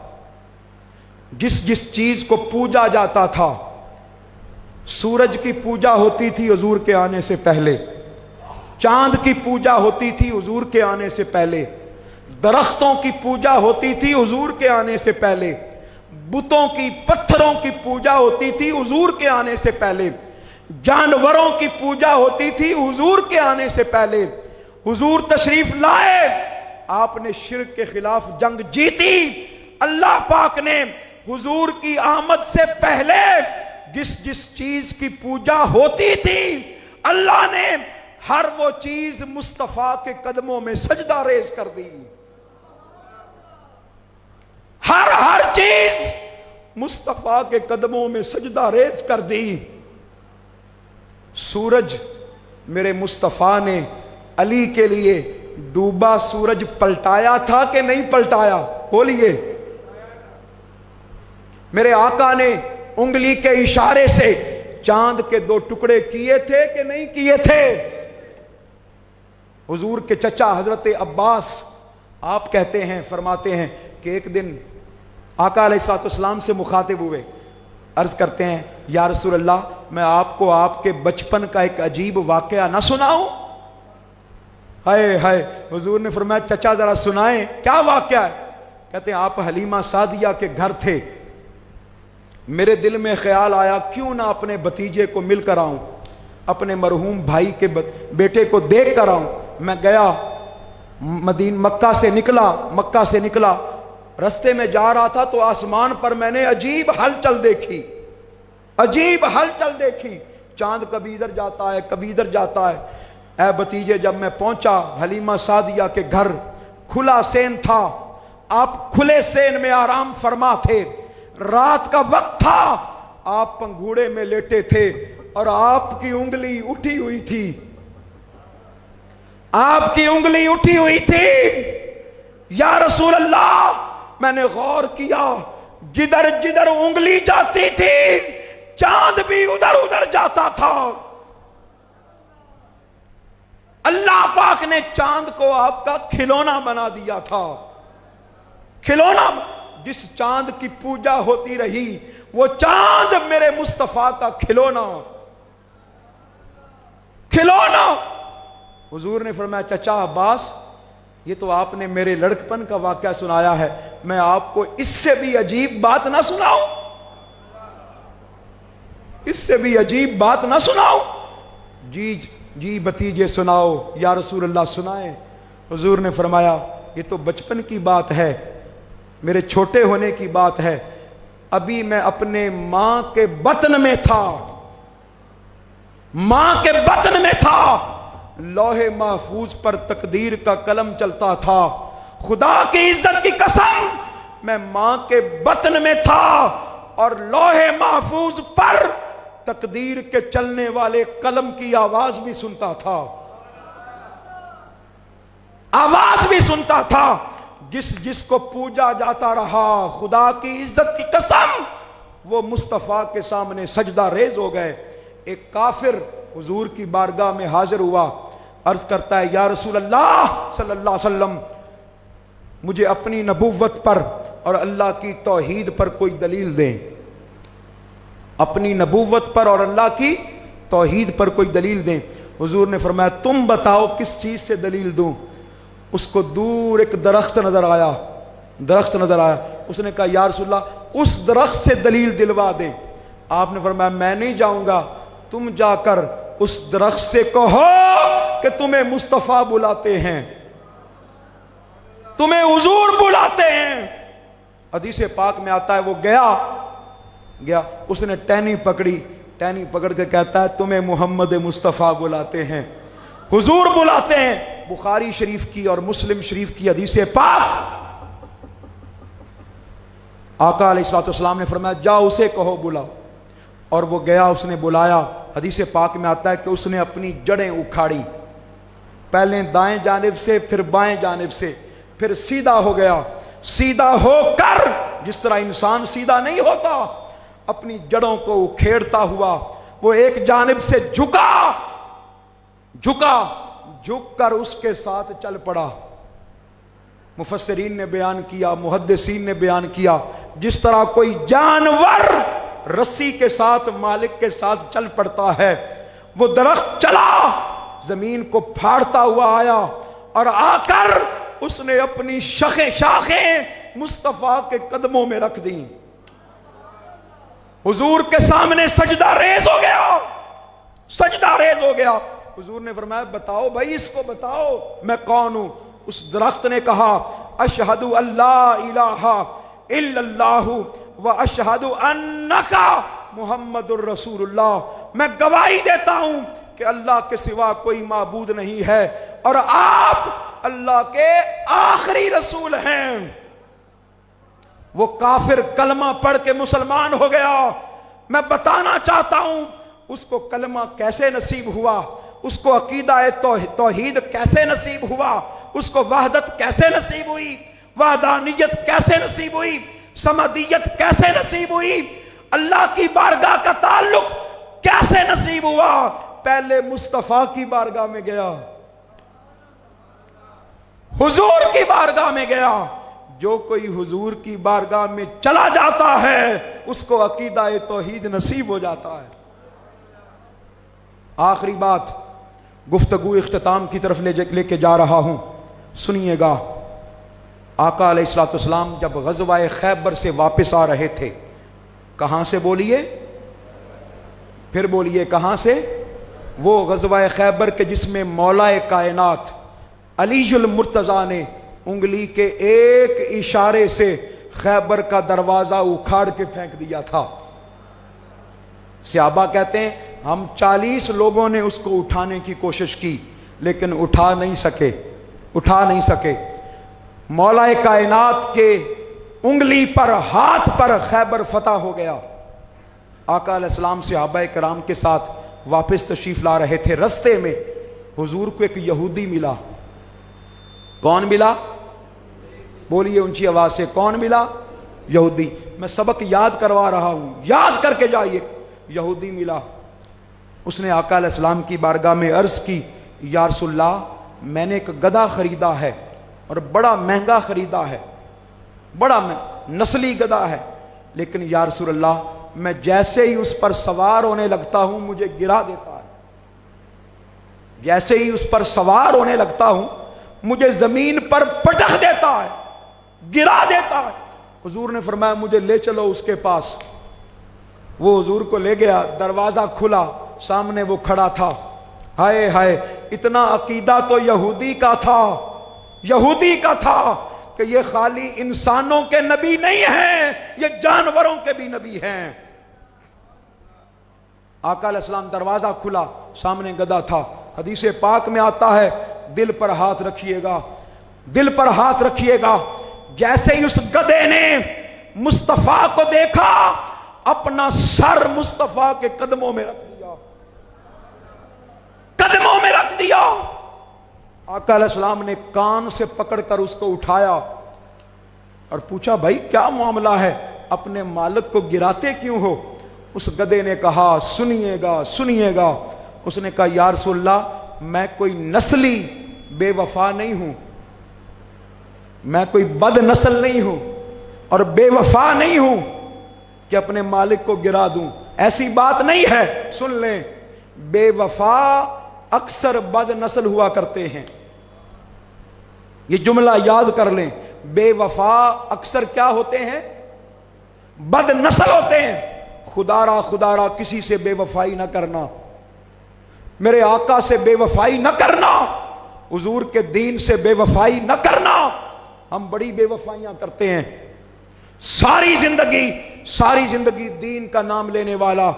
جس چیز کو پوجا جاتا تھا، سورج کی پوجا ہوتی تھی حضور کے آنے سے پہلے، چاند کی پوجا ہوتی تھی حضور کے آنے سے پہلے، درختوں کی پوجا ہوتی تھی حضور کے آنے سے پہلے، بتوں کی، پتھروں کی پوجا ہوتی تھی حضور کے آنے سے پہلے، جانوروں کی پوجا ہوتی تھی حضور کے آنے سے پہلے۔ حضور تشریف لائے، آپ نے شرک کے خلاف جنگ جیتی۔ اللہ پاک نے حضور کی آمد سے پہلے جس چیز کی پوجا ہوتی تھی، اللہ نے ہر وہ چیز مصطفیٰ کے قدموں میں سجدہ ریز کر دی۔ ہر چیز مصطفیٰ کے قدموں میں سجدہ ریز کر دی۔ سورج میرے مصطفیٰ نے علی کے لیے ڈوبا سورج پلٹایا تھا کہ نہیں پلٹایا؟ بولیے۔ میرے آقا نے انگلی کے اشارے سے چاند کے 2 ٹکڑے کیے تھے کہ نہیں کیے تھے؟ حضور کے چچا حضرت عباس آپ کہتے ہیں، فرماتے ہیں کہ ایک دن آقا علیہ الصلوۃ والسلام سے مخاطب ہوئے، عرض کرتے ہیں یا رسول اللہ میں آپ کو آپ کے بچپن کا ایک عجیب واقعہ نہ سناؤں؟ ہائے ہائے، حضور نے فرمایا چچا ذرا سنائیں، کیا واقعہ ہے؟ کہتے ہیں آپ حلیمہ سعدیہ کے گھر تھے، میرے دل میں خیال آیا کیوں نہ اپنے بھتیجے کو مل کر آؤں، اپنے مرحوم بھائی کے بیٹے کو دیکھ کر آؤں۔ میں گیا، مکہ سے نکلا، رستے میں جا رہا تھا تو آسمان پر میں نے عجیب ہلچل دیکھی، چاند کبھی ادھر جاتا ہے کبھی ادھر جاتا ہے۔ اے بھتیجے جب میں پہنچا حلیمہ سعدیہ کے گھر، کھلا سین تھا، آپ کھلے سین میں آرام فرما تھے، رات کا وقت تھا، آپ پنگھوڑے میں لیٹے تھے اور آپ کی انگلی اٹھی ہوئی تھی، یا رسول اللہ میں نے غور کیا، جدھر جدھر انگلی جاتی تھی چاند بھی ادھر ادھر جاتا تھا۔ اللہ پاک نے چاند کو آپ کا کھلونا بنا دیا تھا، کھلونا۔ جس چاند کی پوجا ہوتی رہی وہ چاند میرے مصطفیٰ کا کھلونا، کھلونا۔ حضور نے فرمایا چچا عباس، یہ تو آپ نے میرے لڑکپن کا واقعہ سنایا ہے، میں آپ کو اس سے بھی عجیب بات نہ سناؤں؟ اس سے بھی عجیب بات نہ سناؤں؟ جی بتیجے سناؤ یا رسول اللہ سنائیں۔ حضور نے فرمایا یہ تو بچپن کی بات ہے، میرے چھوٹے ہونے کی بات ہے، ابھی میں اپنے ماں کے بطن میں تھا، ماں کے بطن میں تھا، لوح محفوظ پر تقدیر کا قلم چلتا تھا، خدا کی عزت کی قسم میں ماں کے بطن میں تھا اور لوح محفوظ پر تقدیر کے چلنے والے قلم کی آواز بھی سنتا تھا، آواز بھی سنتا تھا۔ جس کو پوجا جاتا رہا، خدا کی عزت کی قسم وہ مصطفیٰ کے سامنے سجدہ ریز ہو گئے۔ ایک کافر حضور کی بارگاہ میں حاضر ہوا، عرض کرتا ہے یا رسول اللہ صلی اللہ علیہ وسلم، مجھے اپنی نبوت پر اور اللہ کی توحید پر کوئی دلیل دیں، اپنی نبوت پر اور اللہ کی توحید پر کوئی دلیل دیں۔ حضور نے فرمایا تم بتاؤ کس چیز سے دلیل دوں؟ اس کو دور ایک درخت نظر آیا، درخت نظر آیا، اس نے کہا یا رسول اللہ اس درخت سے دلیل دلوا دیں۔ آپ نے فرمایا میں نہیں جاؤں گا، تم جا کر اس درخت سے کہو کہ تمہیں مصطفیٰ بلاتے ہیں، تمہیں حضور بلاتے ہیں۔ حدیث پاک میں آتا ہے وہ گیا، اس نے ٹہنی پکڑی، ٹہنی پکڑ کے کہتا ہے تمہیں محمد مصطفیٰ بلاتے ہیں، حضور بلاتے ہیں۔ بخاری شریف کی اور مسلم شریف کی حدیث پاک، آقا علیہ الصلوۃ والسلام نے فرمایا جاؤ اسے کہو بلاؤ، اور وہ گیا، اس نے بلایا۔ حدیث پاک میں آتا ہے کہ اس نے اپنی جڑیں اکھاڑی، پہلے دائیں جانب سے، پھر بائیں جانب سے، پھر سیدھا ہو گیا، سیدھا ہو کر جس طرح انسان سیدھا نہیں ہوتا، اپنی جڑوں کو اکھیڑتا ہوا وہ ایک جانب سے جھک کر اس کے ساتھ چل پڑا۔ مفسرین نے بیان کیا، محدثین نے بیان کیا، جس طرح کوئی جانور رسی کے ساتھ مالک کے ساتھ چل پڑتا ہے، وہ درخت چلا، زمین کو پھاڑتا ہوا آیا اور آ کر اس نے اپنی شاخیں مصطفیٰ کے قدموں میں رکھ دیں، حضور کے سامنے سجدہ ریز ہو گیا، سجدہ ریز ہو گیا۔ حضور نے فرمایا بتاؤ بھائی اس کو بتاؤ میں کون ہوں؟ اس درخت نے کہا اشہد اللہ الہ الا اللہ و اشہد انک محمد الرسول اللہ، میں گواہی دیتا ہوں کہ اللہ کے سوا کوئی معبود نہیں ہے اور آپ اللہ کے آخری رسول ہیں۔ وہ کافر کلمہ پڑھ کے مسلمان ہو گیا۔ میں بتانا چاہتا ہوں اس کو کلمہ کیسے نصیب ہوا، اس کو عقیدہ توحید کیسے نصیب ہوا، اس کو وحدت کیسے نصیب ہوئی، وحدانیت کیسے نصیب ہوئی، سمدیت کیسے نصیب ہوئی، اللہ کی بارگاہ کا تعلق کیسے نصیب ہوا؟ پہلے مصطفیٰ کی بارگاہ میں گیا، حضور کی بارگاہ میں گیا۔ جو کوئی حضور کی بارگاہ میں چلا جاتا ہے اس کو عقیدہ توحید نصیب ہو جاتا ہے۔ آخری بات، گفتگو اختتام کی طرف لے کے جا رہا ہوں، سنیے گا۔ آقا علیہ الصلوۃ والسلام جب غزوہ خیبر سے واپس آ رہے تھے، کہاں سے بولیے؟ پھر بولیے کہاں سے؟ وہ غزوہ خیبر کے جس میں مولا کائنات علی المرتضیٰ نے انگلی کے ایک اشارے سے خیبر کا دروازہ اکھاڑ کے پھینک دیا تھا۔ صحابہ کہتے ہیں ہم 40 لوگوں نے اس کو اٹھانے کی کوشش کی لیکن اٹھا نہیں سکے۔ مولا کائنات کے انگلی پر، ہاتھ پر خیبر فتح ہو گیا۔ آقا علیہ السلام صحابہ کرام کے ساتھ واپس تشریف لا رہے تھے، رستے میں حضور کو ایک یہودی ملا۔ کون ملا؟ بولیے اونچی آواز سے، کون ملا؟ یہودی۔ میں سبق یاد کروا رہا ہوں، یاد کر کے جائیے۔ یہودی ملا، اس نے آقا علیہ السلام کی بارگاہ میں عرض کی، یا رسول اللہ میں نے ایک گدھا خریدا ہے اور بڑا مہنگا خریدا ہے، بڑا نسلی گدھا ہے، لیکن یا رسول اللہ میں جیسے ہی اس پر سوار ہونے لگتا ہوں مجھے گرا دیتا ہے، جیسے ہی اس پر سوار ہونے لگتا ہوں مجھے زمین پر پٹخ دیتا ہے، گرا دیتا ہے۔ حضور نے فرمایا مجھے لے چلو اس کے پاس۔ وہ حضور کو لے گیا، دروازہ کھلا، سامنے وہ کھڑا تھا۔ ہائے ہائے، اتنا عقیدہ تو یہودی کا تھا، یہودی کا تھا کہ یہ خالی انسانوں کے نبی نہیں ہیں، یہ جانوروں کے بھی نبی ہیں۔ آقا علیہ السلام، دروازہ کھلا، سامنے گدھا تھا۔ حدیث پاک میں آتا ہے دل پر ہاتھ رکھیے گا، دل پر ہاتھ رکھیے گا۔ جیسے ہی اس گدھے نے مصطفیٰ کو دیکھا، اپنا سر مصطفیٰ کے قدموں میں رکھ دیا، قدموں میں رکھ دیا۔ آقا علیہ السلام نے کان سے پکڑ کر اس کو اٹھایا اور پوچھا بھائی کیا معاملہ ہے، اپنے مالک کو گراتے کیوں ہو؟ اس گدھے نے کہا سنیے گا سنیے گا۔ اس نے کہا یا رسول اللہ میں کوئی نسلی بے وفا نہیں ہوں، میں کوئی بد نسل نہیں ہوں اور بے وفا نہیں ہوں کہ اپنے مالک کو گرا دوں، ایسی بات نہیں ہے۔ سن لیں، بے وفا اکثر بد نسل ہوا کرتے ہیں، یہ جملہ یاد کر لیں، بے وفا اکثر کیا ہوتے ہیں؟ بد نسل ہوتے ہیں۔ خدا را کسی سے بے وفائی نہ کرنا، میرے آقا سے بے وفائی نہ کرنا، حضور کے دین سے بے وفائی نہ کرنا۔ ہم بڑی بے وفائیاں کرتے ہیں، ساری زندگی دین کا نام لینے والا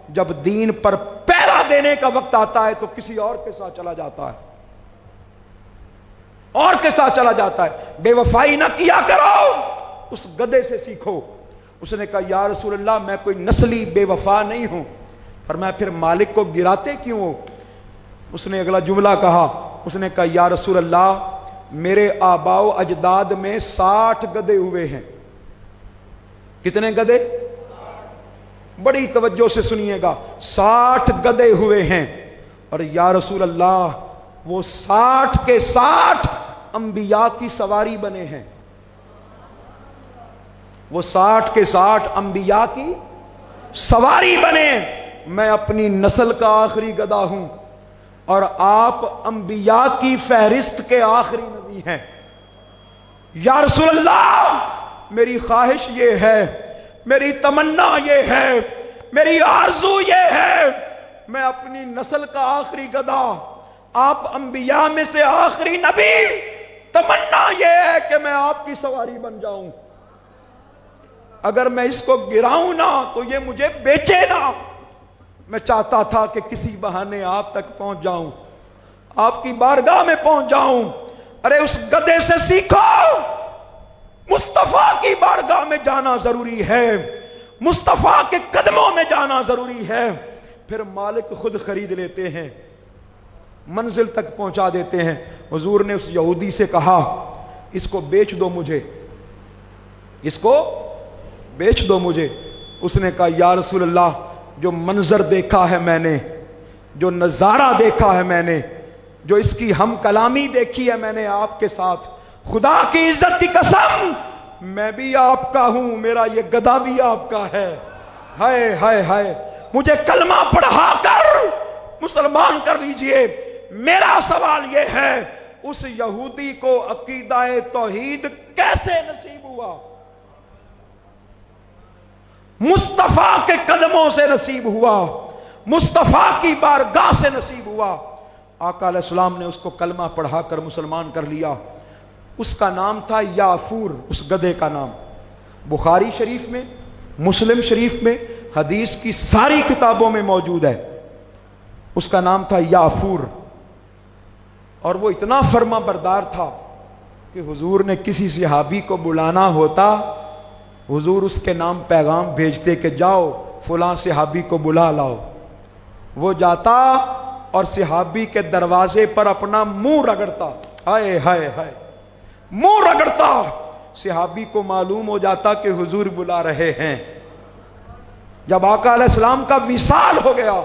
جب دین پر پہرا دینے کا وقت آتا ہے تو کسی اور کے ساتھ چلا جاتا ہے، اور کے ساتھ چلا جاتا ہے۔ بے وفائی نہ کیا کرو، اس گدھے سے سیکھو۔ اس نے کہا یا رسول اللہ میں کوئی نسلی بے وفا نہیں ہوں۔ فرمایا پھر مالک کو گراتے کیوں ہو؟ اس نے اگلا جملہ کہا، اس نے کہا یا رسول اللہ میرے آباء و اجداد میں 60 گدھے ہوئے ہیں۔ کتنے گدھے؟ بڑی توجہ سے سنیے گا، 60 گدھے ہوئے ہیں، اور یا رسول اللہ وہ 60 کے 60 انبیاء کی سواری بنے ہیں، وہ 60 کے 60 انبیاء کی سواری بنے۔ میں اپنی نسل کا آخری گدھا ہوں اور آپ انبیاء کی فہرست کے آخری نبی ہیں۔ یا رسول اللہ میری خواہش یہ ہے، میری تمنا یہ ہے، میری آرزو یہ ہے، میں اپنی نسل کا آخری گدھا، آپ انبیاء میں سے آخری نبی، تمنا یہ ہے کہ میں آپ کی سواری بن جاؤں۔ اگر میں اس کو گراؤں نہ تو یہ مجھے بیچے نہ۔ میں چاہتا تھا کہ کسی بہانے آپ تک پہنچ جاؤں، آپ کی بارگاہ میں پہنچ جاؤں۔ ارے اس گدھے سے سیکھو، مصطفیٰ کی بارگاہ میں جانا ضروری ہے، مصطفیٰ کے قدموں میں جانا ضروری ہے، پھر مالک خود خرید لیتے ہیں، منزل تک پہنچا دیتے ہیں۔ حضور نے اس یہودی سے کہا اس کو بیچ دو مجھے، اس کو بیچ دو مجھے۔ اس نے کہا یا رسول اللہ جو منظر دیکھا ہے میں نے، جو نظارہ دیکھا ہے میں نے، جو اس کی ہم کلامی دیکھی ہے میں نے آپ کے ساتھ، خدا کی عزت کی قسم میں بھی آپ کا ہوں، میرا یہ گدھا بھی آپ کا ہے۔ ہائے ہائے ہائے، مجھے کلمہ پڑھا کر مسلمان کر لیجئے۔ میرا سوال یہ ہے اس یہودی کو عقیدہ توحید کیسے نصیب ہوا؟ مصطفیٰ کے قدموں سے نصیب ہوا، مصطفیٰ کی بارگاہ سے نصیب ہوا۔ آقا علیہ السلام نے اس کو کلمہ پڑھا کر مسلمان کر لیا۔ اس کا نام تھا یافور، اس گدھے کا نام بخاری شریف میں، مسلم شریف میں، حدیث کی ساری کتابوں میں موجود ہے۔ اس کا نام تھا یافور، اور وہ اتنا فرما بردار تھا کہ حضور نے کسی صحابی کو بلانا ہوتا، حضور اس کے نام پیغام بھیجتے کہ جاؤ فلاں صحابی کو بلا لاؤ۔ وہ جاتا اور صحابی کے دروازے پر اپنا منہ رگڑتا، ہائے ہائے ہائے، منہ رگڑتا۔ صحابی کو معلوم ہو جاتا کہ حضور بلا رہے ہیں۔ جب آقا علیہ السلام کا وصال ہو گیا،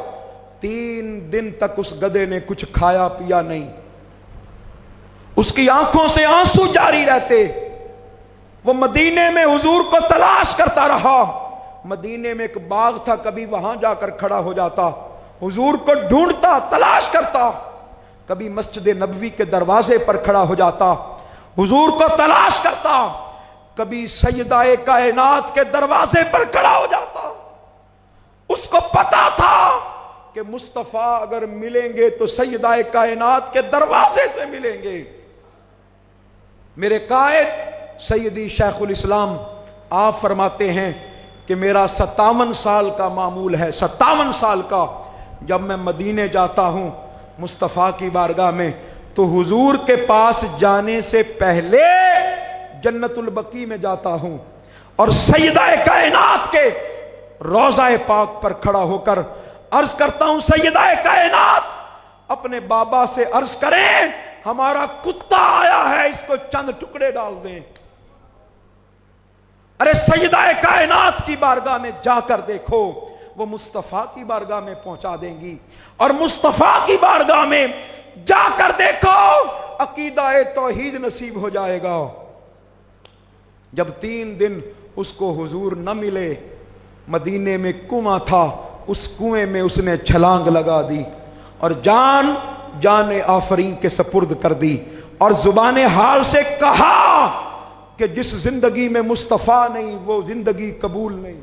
3 دن تک اس گدھے نے کچھ کھایا پیا نہیں، اس کی آنکھوں سے آنسو جاری رہتے۔ وہ مدینے میں حضور کو تلاش کرتا رہا۔ مدینے میں ایک باغ تھا، کبھی وہاں جا کر کھڑا ہو جاتا، حضور کو ڈھونڈتا، تلاش کرتا۔ کبھی مسجد نبوی کے دروازے پر کھڑا ہو جاتا، حضور کو تلاش کرتا۔ کبھی سیدہ کائنات کے دروازے پر کھڑا ہو جاتا۔ اس کو پتا تھا کہ مصطفیٰ اگر ملیں گے تو سیدہ کائنات کے دروازے سے ملیں گے۔ میرے قائد سیدی شیخ الاسلام آپ فرماتے ہیں کہ میرا 57 سال کا معمول ہے، 57 سال کا۔ جب میں مدینے جاتا ہوں مصطفیٰ کی بارگاہ میں، تو حضور کے پاس جانے سے پہلے جنت البقیع میں جاتا ہوں اور سیدہ کائنات کے روضہ پاک پر کھڑا ہو کر عرض کرتا ہوں، سیدہ کائنات اپنے بابا سے عرض کریں ہمارا کتا آیا ہے، اس کو چند ٹکڑے ڈال دیں۔ ارے سیدہ کائنات کی بارگاہ میں جا کر دیکھو، وہ مصطفیٰ کی بارگاہ میں پہنچا دیں گی، اور مصطفیٰ کی بارگاہ میں جا کر دیکھو عقیدہ توحید نصیب ہو جائے گا۔ جب 3 دن اس کو حضور نہ ملے، مدینے میں کنواں تھا، اس کنویں میں اس نے چھلانگ لگا دی اور جان آفرین کے سپرد کر دی، اور زبان حال سے کہا کہ جس زندگی میں مصطفیٰ نہیں وہ زندگی قبول نہیں،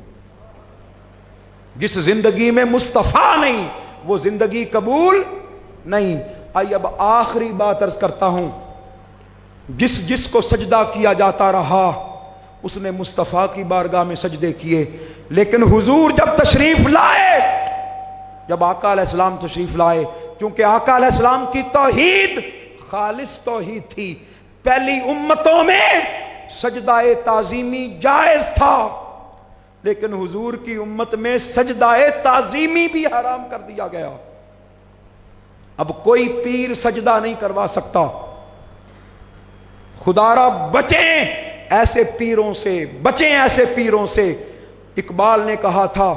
جس زندگی میں مصطفیٰ نہیں وہ زندگی قبول نہیں۔ آئیے اب آخری بات عرض کرتا ہوں، جس کو سجدہ کیا جاتا رہا اس نے مصطفیٰ کی بارگاہ میں سجدے کیے، لیکن حضور جب تشریف لائے، جب آقا علیہ السلام تشریف لائے، کیونکہ آقا علیہ السلام کی توحید خالص توحید تھی، پہلی امتوں میں سجدہ تعظیمی جائز تھا، لیکن حضور کی امت میں سجدہ تعظیمی بھی حرام کر دیا گیا۔ اب کوئی پیر سجدہ نہیں کروا سکتا۔ خدا را بچیں ایسے پیروں سے، بچیں ایسے پیروں سے۔ اقبال نے کہا تھا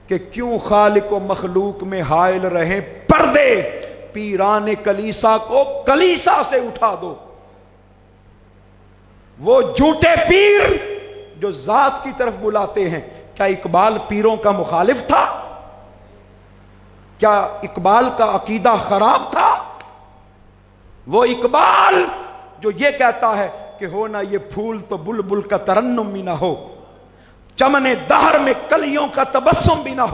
کہ کیوں خالق و مخلوق میں حائل رہیں پردے، پیران کلیسا کو کلیسا سے اٹھا دو۔ وہ جھوٹے پیر جو ذات کی طرف بلاتے ہیں، کیا اقبال پیروں کا مخالف تھا؟ کیا اقبال کا عقیدہ خراب تھا؟ وہ اقبال جو یہ کہتا ہے کہ ہونا یہ پھول تو بلبل کا ترنم بھی نہ ہو، چمن دہر میں کلیوں کا تبسم بھی نہ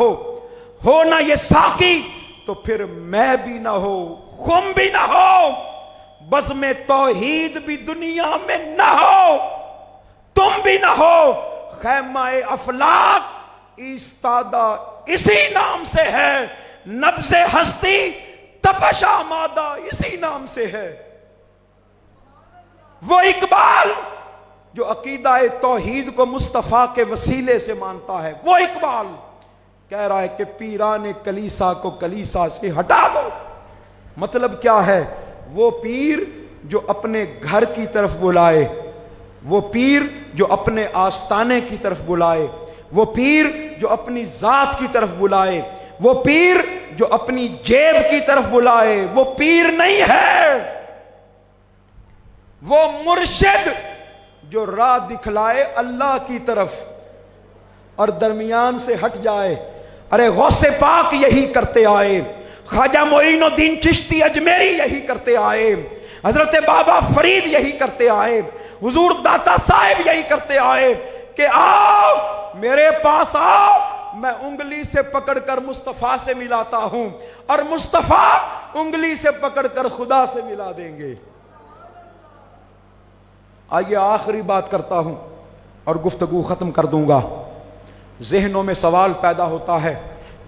ہونا یہ ساقی تو پھر میں بھی نہ ہو، خم بھی نہ ہو، بزم توحید بھی دنیا میں نہ ہو، تم بھی نہ ہو، خیمہ افلاک ایستادہ اسی نام سے ہے، نبض ہستی تپش آمادہ اسی نام سے ہے۔ وہ اقبال جو عقیدہ توحید کو مصطفیٰ کے وسیلے سے مانتا ہے، وہ اقبال کہہ رہا ہے کہ پیران کلیسا کو کلیسا سے ہٹا دو۔ مطلب کیا ہے؟ وہ پیر جو اپنے گھر کی طرف بلائے، وہ پیر جو اپنے آستانے کی طرف بلائے، وہ پیر جو اپنی ذات کی طرف بلائے، وہ پیر جو اپنی جیب کی طرف بلائے، وہ پیر نہیں ہے۔ وہ مرشد جو راہ دکھلائے اللہ کی طرف اور درمیان سے ہٹ جائے۔ ارے غوث پاک یہی کرتے آئے، خواجہ معین الدین چشتی اجمیری یہی کرتے آئے، حضرت بابا فرید یہی کرتے آئے، حضور داتا صاحب یہی کرتے آئے کہ آؤ میرے پاس آؤ، میں انگلی سے پکڑ کر مصطفیٰ سے ملاتا ہوں اور مصطفیٰ انگلی سے پکڑ کر خدا سے ملا دیں گے۔ آئیے آخری بات کرتا ہوں اور گفتگو ختم کر دوں گا۔ ذہنوں میں سوال پیدا ہوتا ہے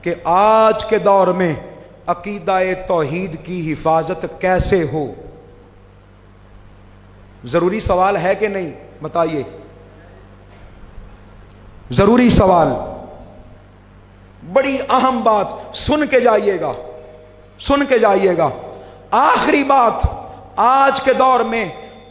کہ آج کے دور میں عقیدہ توحید کی حفاظت کیسے ہو؟ ضروری سوال ہے کہ نہیں؟ بتائیے، ضروری سوال، بڑی اہم بات، سن کے جائیے گا، سن کے جائیے گا۔ آخری بات، آج کے دور میں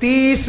30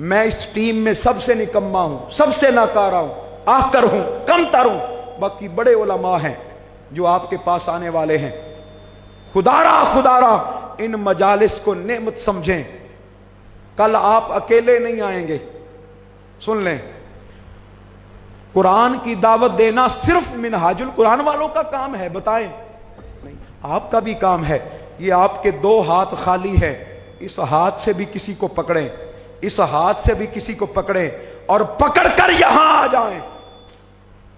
میں اس ٹیم میں سب سے نکما ہوں، سب سے ناکارہ ہوں، آخر ہوں، کم تر ہوں، باقی بڑے علماء ہیں جو آپ کے پاس آنے والے ہیں۔ خدارا ان مجالس کو نعمت سمجھیں، کل آپ اکیلے نہیں آئیں گے۔ سن لیں، قرآن کی دعوت دینا صرف منہاج القرآن والوں کا کام ہے؟ بتائیں، نہیں، آپ کا بھی کام ہے۔ یہ آپ کے دو ہاتھ خالی ہے، اس ہاتھ سے بھی کسی کو پکڑیں، اس ہاتھ سے بھی کسی کو پکڑیں اور پکڑ کر یہاں آ جائیں۔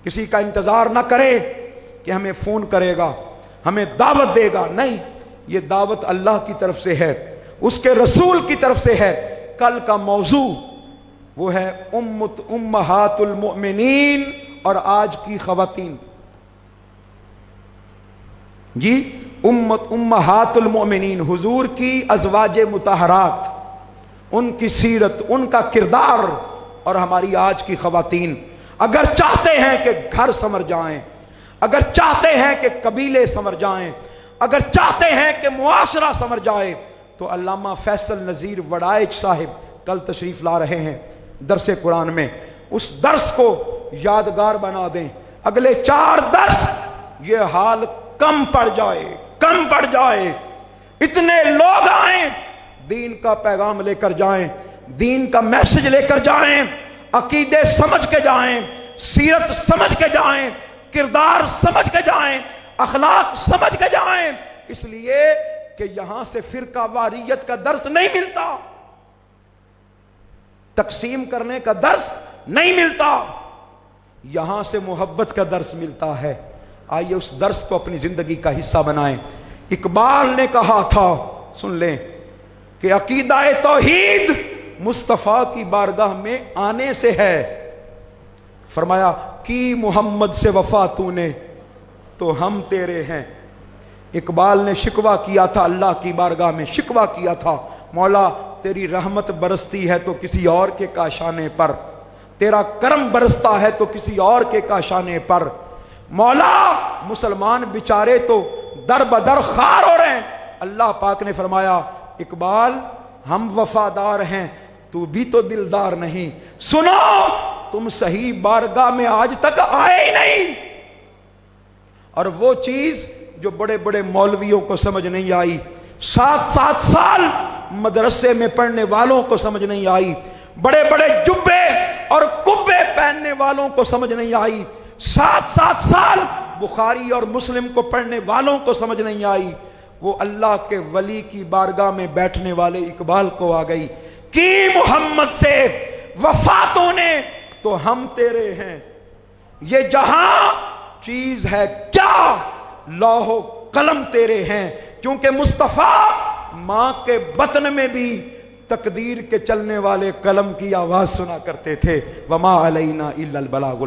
کسی کا انتظار نہ کریں کہ ہمیں فون کرے گا، ہمیں دعوت دے گا، نہیں، یہ دعوت اللہ کی طرف سے ہے، اس کے رسول کی طرف سے ہے۔ کل کا موضوع وہ ہے امہات المؤمنین اور آج کی خواتین۔ جی، امہات المؤمنین، حضور کی ازواج مطہرات، ان کی سیرت، ان کا کردار، اور ہماری آج کی خواتین اگر چاہتے ہیں کہ گھر سنور جائیں، اگر چاہتے ہیں کہ قبیلے سنور جائیں، اگر چاہتے ہیں کہ معاشرہ سنور جائے، تو علامہ فیصل نذیر وڑائچ صاحب کل تشریف لا رہے ہیں درس قرآن میں، اس درس کو یادگار بنا دیں۔ اگلے 4 درس یہ حال کم پڑ جائے، اتنے لوگ آئیں، دین کا پیغام لے کر جائیں، دین کا میسج لے کر جائیں، عقیدے سمجھ کے جائیں، سیرت سمجھ کے جائیں، کردار سمجھ کے جائیں، اخلاق سمجھ کے جائیں، اس لیے کہ یہاں سے فرقہ واریت کا درس نہیں ملتا، تقسیم کرنے کا درس نہیں ملتا، یہاں سے محبت کا درس ملتا ہے۔ آئیے اس درس کو اپنی زندگی کا حصہ بنائیں۔ اقبال نے کہا تھا، سن لیں، کہ عقیدہ توحید مصطفیٰ کی بارگاہ میں آنے سے ہے۔ فرمایا کی محمد سے وفا تو نے تو ہم تیرے ہیں۔ اقبال نے شکوہ کیا تھا اللہ کی بارگاہ میں، شکوہ کیا تھا، مولا تیری رحمت برستی ہے تو کسی اور کے کاشانے پر، تیرا کرم برستا ہے تو کسی اور کے کاشانے پر، مولا مسلمان بیچارے تو در بدر خار ہو رہے ہیں۔ اللہ پاک نے فرمایا اقبال ہم وفادار ہیں، تو بھی تو دلدار نہیں، سنو تم صحیح بارگاہ میں آج تک آئے ہی نہیں۔ اور وہ چیز جو بڑے بڑے مولویوں کو سمجھ نہیں آئی، 7 سال مدرسے میں پڑھنے والوں کو سمجھ نہیں آئی، بڑے بڑے جبے اور کبے پہننے والوں کو سمجھ نہیں آئی، 7 سال بخاری اور مسلم کو پڑھنے والوں کو سمجھ نہیں آئی، وہ اللہ کے ولی کی بارگاہ میں بیٹھنے والے اقبال کو آ گئی کہ محمد سے وفاتوں نے تو ہم تیرے ہیں۔ یہ جہاں چیز ہے کیا، لوح و قلم تیرے ہیں، کیونکہ مصطفیٰ ماں کے بطن میں بھی تقدیر کے چلنے والے قلم کی آواز سنا کرتے تھے۔ وما علینا الا البلاغ